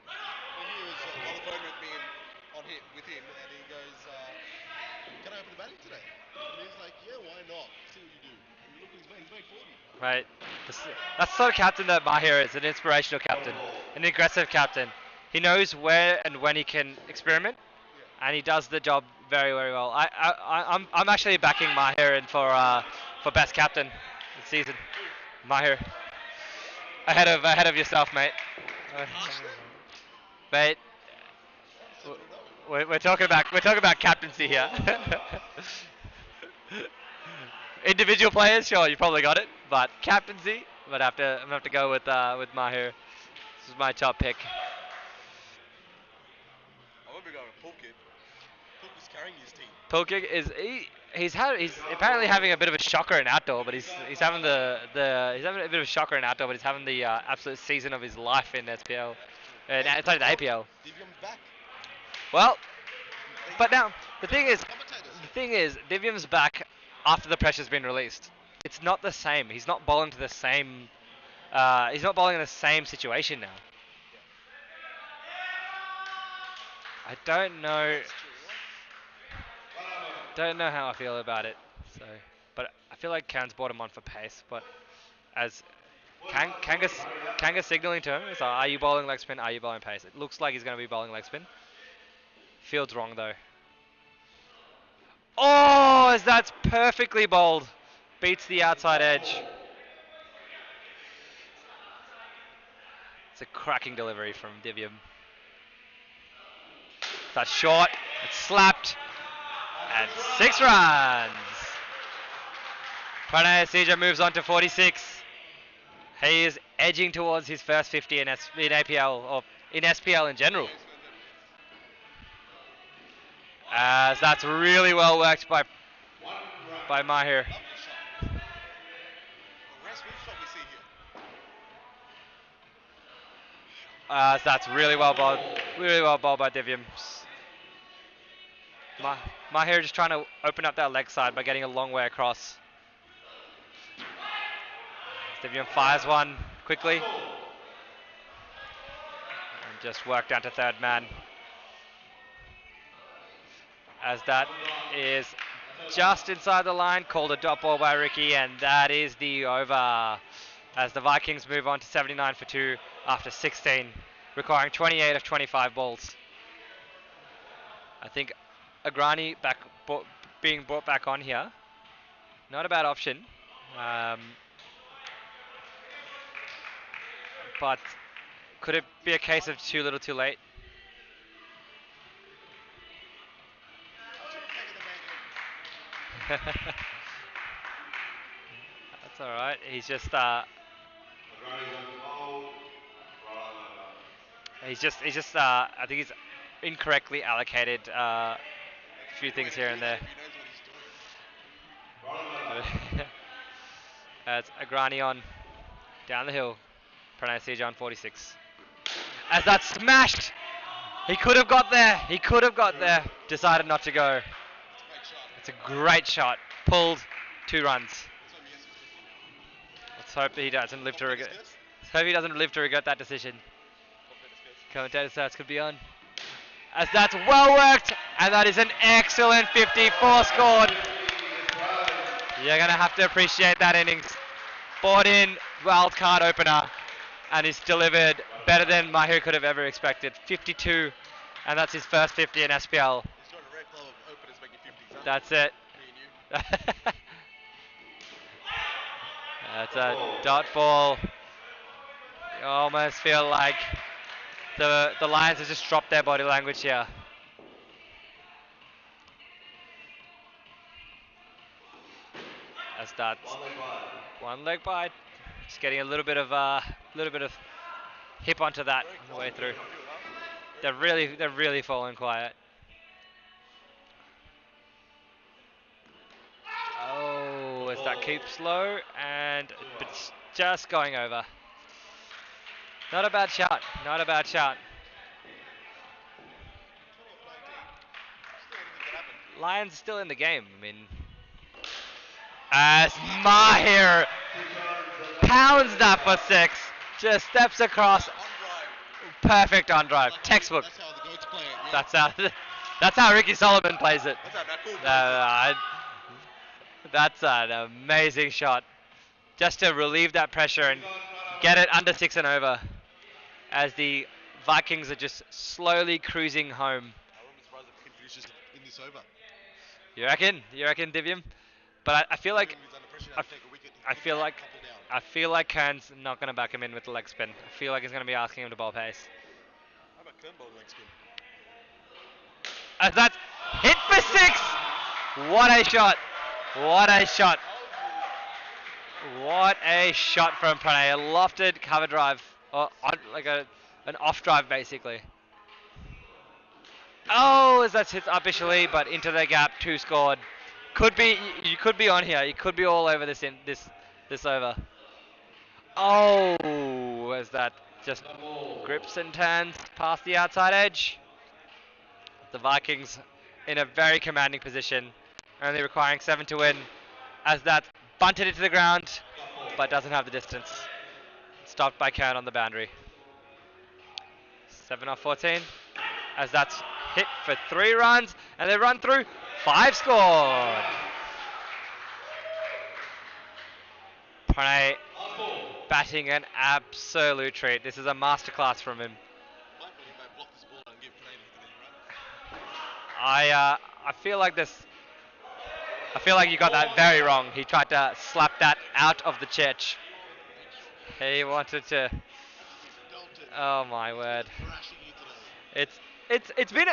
He was on the phone with me with him, and he goes, "Can I open the batting today?" And he's like, "Yeah, why not? See what you do." And you look Right. That's the sort of captain that Mahir is, an inspirational captain, an aggressive captain. He knows where and when he can experiment, and he does the job very, very well. I'm actually backing Mahir in for best captain this season. Mahir, ahead of yourself, mate. Mate, we're talking about captaincy here. Individual players, sure, you probably got it, but captaincy, I'm gonna have to go with Mahir. This is my top pick. I won't be going with Pulkit. Pulkit's carrying his team. Pulkig he's apparently having a bit of a shocker in outdoor, but he's having he's having a bit of a shocker in outdoor, but he's having the absolute season of his life in SPL. It's like the APL. Divyam's back. Well, but now the thing is, Divyam's back after the pressure's been released. It's not the same. He's not bowling to the same. He's not bowling in the same situation now. I don't know. Don't know how I feel about it. So, but I feel like Kan's brought him on for pace. But as Kanga's signaling to him, it's like, are you bowling leg spin? Are you bowling pace? It looks like he's going to be bowling leg spin. Field's wrong though. Oh, as that's perfectly bowled. Beats the outside edge. It's a cracking delivery from Divyam. That's short. It's slapped. And 6 runs. Pranay Asija moves on to 46. He is edging towards his first 50 in APL or in SPL in general. As that's really well worked by Mahir. As that's really well bowled by Divyam. Mahir just trying to open up that leg side by getting a long way across. Divyam fires one quickly. And just work down to third man. As that is just inside the line, called a dot ball by Ricky, and that is the over. As the Vikings move on to 79 for 2 after 16, requiring 28 of 25 balls. I think Agrani being brought back on here, not a bad option. But could it be a case of too little too late? That's alright. He's just I think he's incorrectly allocated a few things here and there. As Agrani on down the hill. Pranay Asija on 46. As that smashed! He could have got there. He could have got there. Decided not to go. It's a great shot. Pulled 2 runs. Let's hope he doesn't live to regret. Let's hope he doesn't live to regret that decision. Commentator stats could be on. As that's well worked, and that is an excellent 54 scored. You're gonna have to appreciate that innings. Bought in wild card opener, and he's delivered better than Mahir could have ever expected. 52, and that's his first 50 in SPL. That's it. That's a dot ball. You almost feel like the Lions have just dropped their body language here. As that's one leg bite. Just getting a little bit of hip onto that on the way through. They're really falling quiet. Oh, as that keeps low, and it's just going over. Not a bad shot. Not a bad shot. Lions still in the game. I mean, as Mahir pounds that for 6, just steps across. Perfect on drive. Textbook. That's how Ricky Solomon plays it. That's an amazing shot. just to relieve that pressure and get it under 6 and over, as the Vikings are just slowly cruising home. I wouldn't be surprised if he finishes in this over. You reckon? You reckon, Divyam? But I feel like He's under pressure now I to take a wicket. I Put feel that like couple down. I feel like Kern's not going to back him in with the leg spin. I feel like he's going to be asking him to bowl pace. How about Kern bowling leg spin? As that's hit for 6. What a shot! What a shot! What a shot from Pranay. A lofted cover drive, or like an off drive basically. Oh, as that's hit upishly, but into the gap, 2 scored. Could be, you could be on here. You could be all over this over. Oh, as that just grips and turns past the outside edge. The Vikings in a very commanding position, only requiring 7 to win, as that bunted it to the ground, but doesn't have the distance. Stopped by Kern on the boundary. 7 off 14, as that's hit for 3 runs, and they run through 5 scored. Pranay batting an absolute treat. This is a masterclass from him. He might block this ball and give Pranay to hit the run. I feel like this. I feel like you got that very wrong. He tried to slap that out of the church. He wanted to. Oh my word! It's been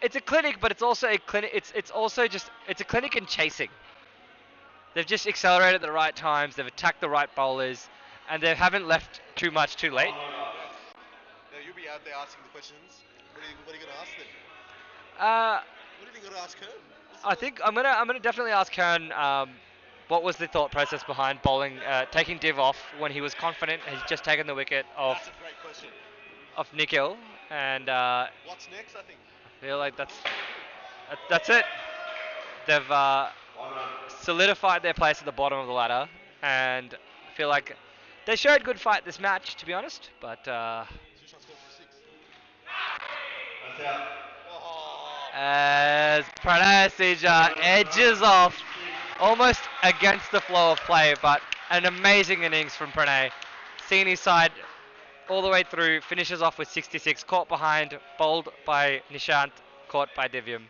it's a clinic, but it's also a clinic. It's also just it's a clinic in chasing. They've just accelerated at the right times. They've attacked the right bowlers, and they haven't left too much too late. Now you'll be out there asking the questions. What are you going to ask them? What are you going to ask Kern? I think I'm gonna definitely ask Kern what was the thought process behind bowling, taking Div off when he was confident he's just taken the wicket of That's a great question. Nikhil, and What's next, I think? I feel like that's it. They've solidified their place at the bottom of the ladder, and I feel like they showed good fight this match, to be honest. But Sushan's going for 6. as Pranay Sija edges off almost against the flow of play, but an amazing innings from Pranay. Seen his side all the way through, finishes off with 66, caught behind, bowled by Nishant, caught by Divyam.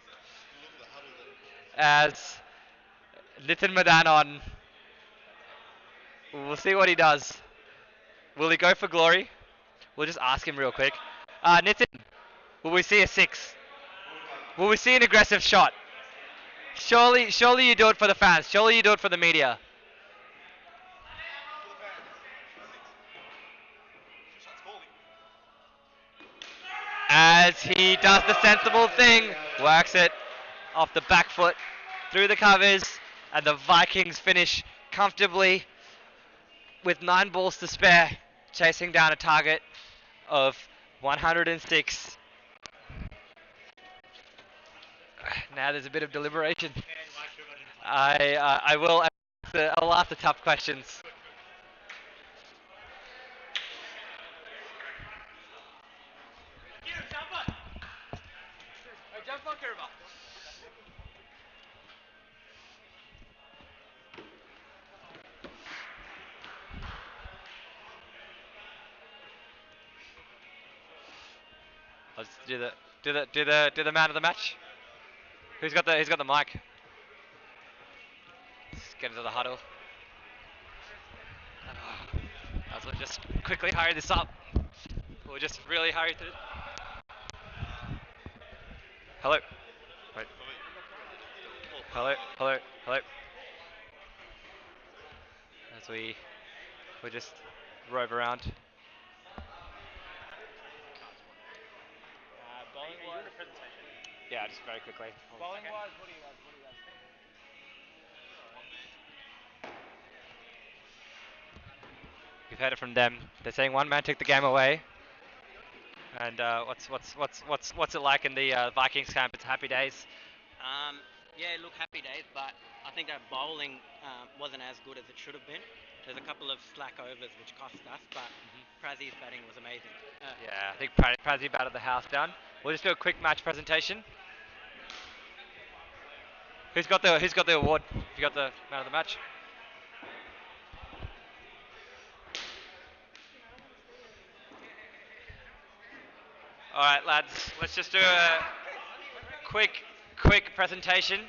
As Nitin Madan on, we'll see what he does. Will he go for glory? We'll just ask him real quick. Nitin, will we see a 6? Will we see an aggressive shot? Surely you do it for the fans. Surely you do it for the media. As he does the sensible thing, works it off the back foot through the covers, and the Vikings finish comfortably with 9 balls to spare, chasing down a target of 106. Now there's a bit of deliberation. I'll ask the tough questions. I'll just do the man of the match. Who's got the mic? Let's get into the huddle. I'll just quickly hurry this up. We'll just really hurry through. Hello. Wait. Hello. As we just rove around. Yeah, just very quickly. Bowling wise, what do you guys We've heard it from them. They're saying one man took the game away. And what's it like in the Vikings camp? It's happy days. Yeah, look, happy days, but I think our bowling wasn't as good as it should have been. There's a couple of slack overs which cost us, but Prazzy's batting was amazing. Yeah, I think Prazzy batted the house down. We'll just do a quick match presentation. Who's got the award? You got the man of the match? All right, lads. Let's just do a quick presentation. Can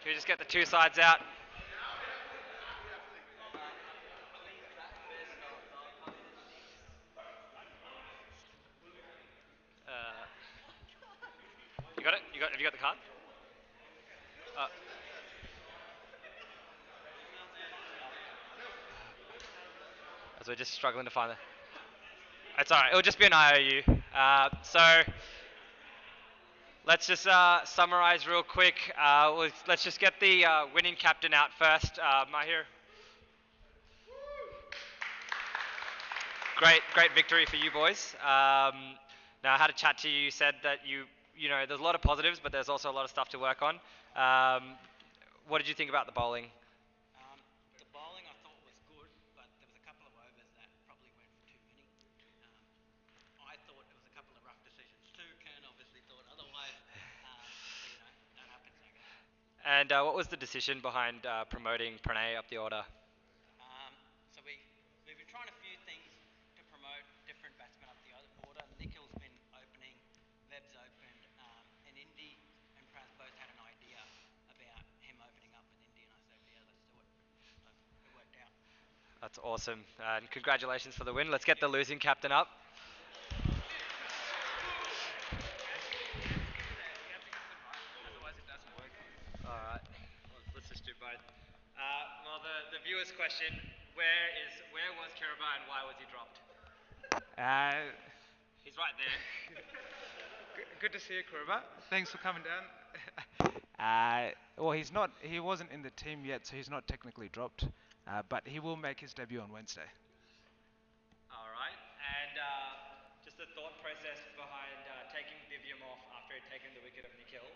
we just get the two sides out? Uh, you got it? Have you got the card? Uh, as we're just struggling to find it. It's all right. It'll just be an IOU. So let's just summarize real quick. Let's just get the winning captain out first. Mahir. Great victory for you boys. Now I had a chat to you. You said that you know there's a lot of positives, but there's also a lot of stuff to work on. What did you think about the bowling? The bowling I thought was good, but there was a couple of overs that probably went for too many. I thought it was a couple of rough decisions too. Kern obviously thought otherwise, but you know that happens, I guess. And what was the decision behind promoting Pranay up the order? So we've been trying a few things to promote different batsmen up the order. Nikhil's been opening, Veb's opened, and Indy and Praz both had an idea about him opening up with Indy, and I said, yeah, let's do it. So it worked out. That's awesome. And congratulations for the win. Let's get the losing captain up. All right. Let's just do both. Well, the viewer's question: where was Kiraba and why was he dropped? He's right there. Good to see you, Kuruba. Thanks for coming down. Well, he wasn't in the team yet, so he's not technically dropped. But he will make his debut on Wednesday. All right. And just the thought process behind taking Vivian off after he'd taken the wicket of Nikhil,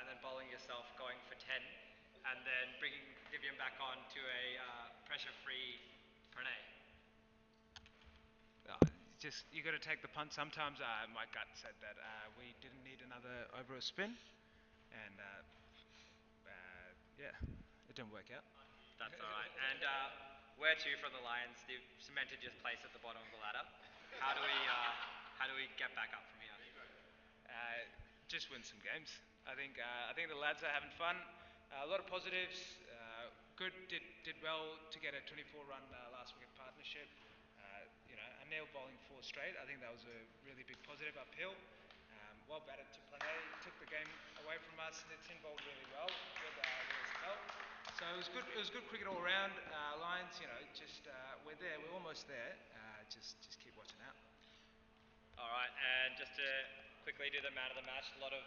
and then bowling yourself going for 10, and then bringing Vivian back on to a pressure-free Pranay. Just you got to take the punt. Sometimes my gut said that we didn't need another over a spin, and yeah, it didn't work out. That's all right. And where to from the Lions? They've cemented your place at the bottom of the ladder. How do we get back up from here? Just win some games. I think the lads are having fun. A lot of positives. Good did well to get a 24-run last wicket partnership. Anil bowling 4 straight. I think that was a really big positive uphill. Well batted to Pranay. Took the game away from us. Nitin bowled really well with his help. So it was good. It was good cricket all round. Lions, we're there. We're almost there. Just keep watching out. All right, and just to quickly do the man of the match, a lot of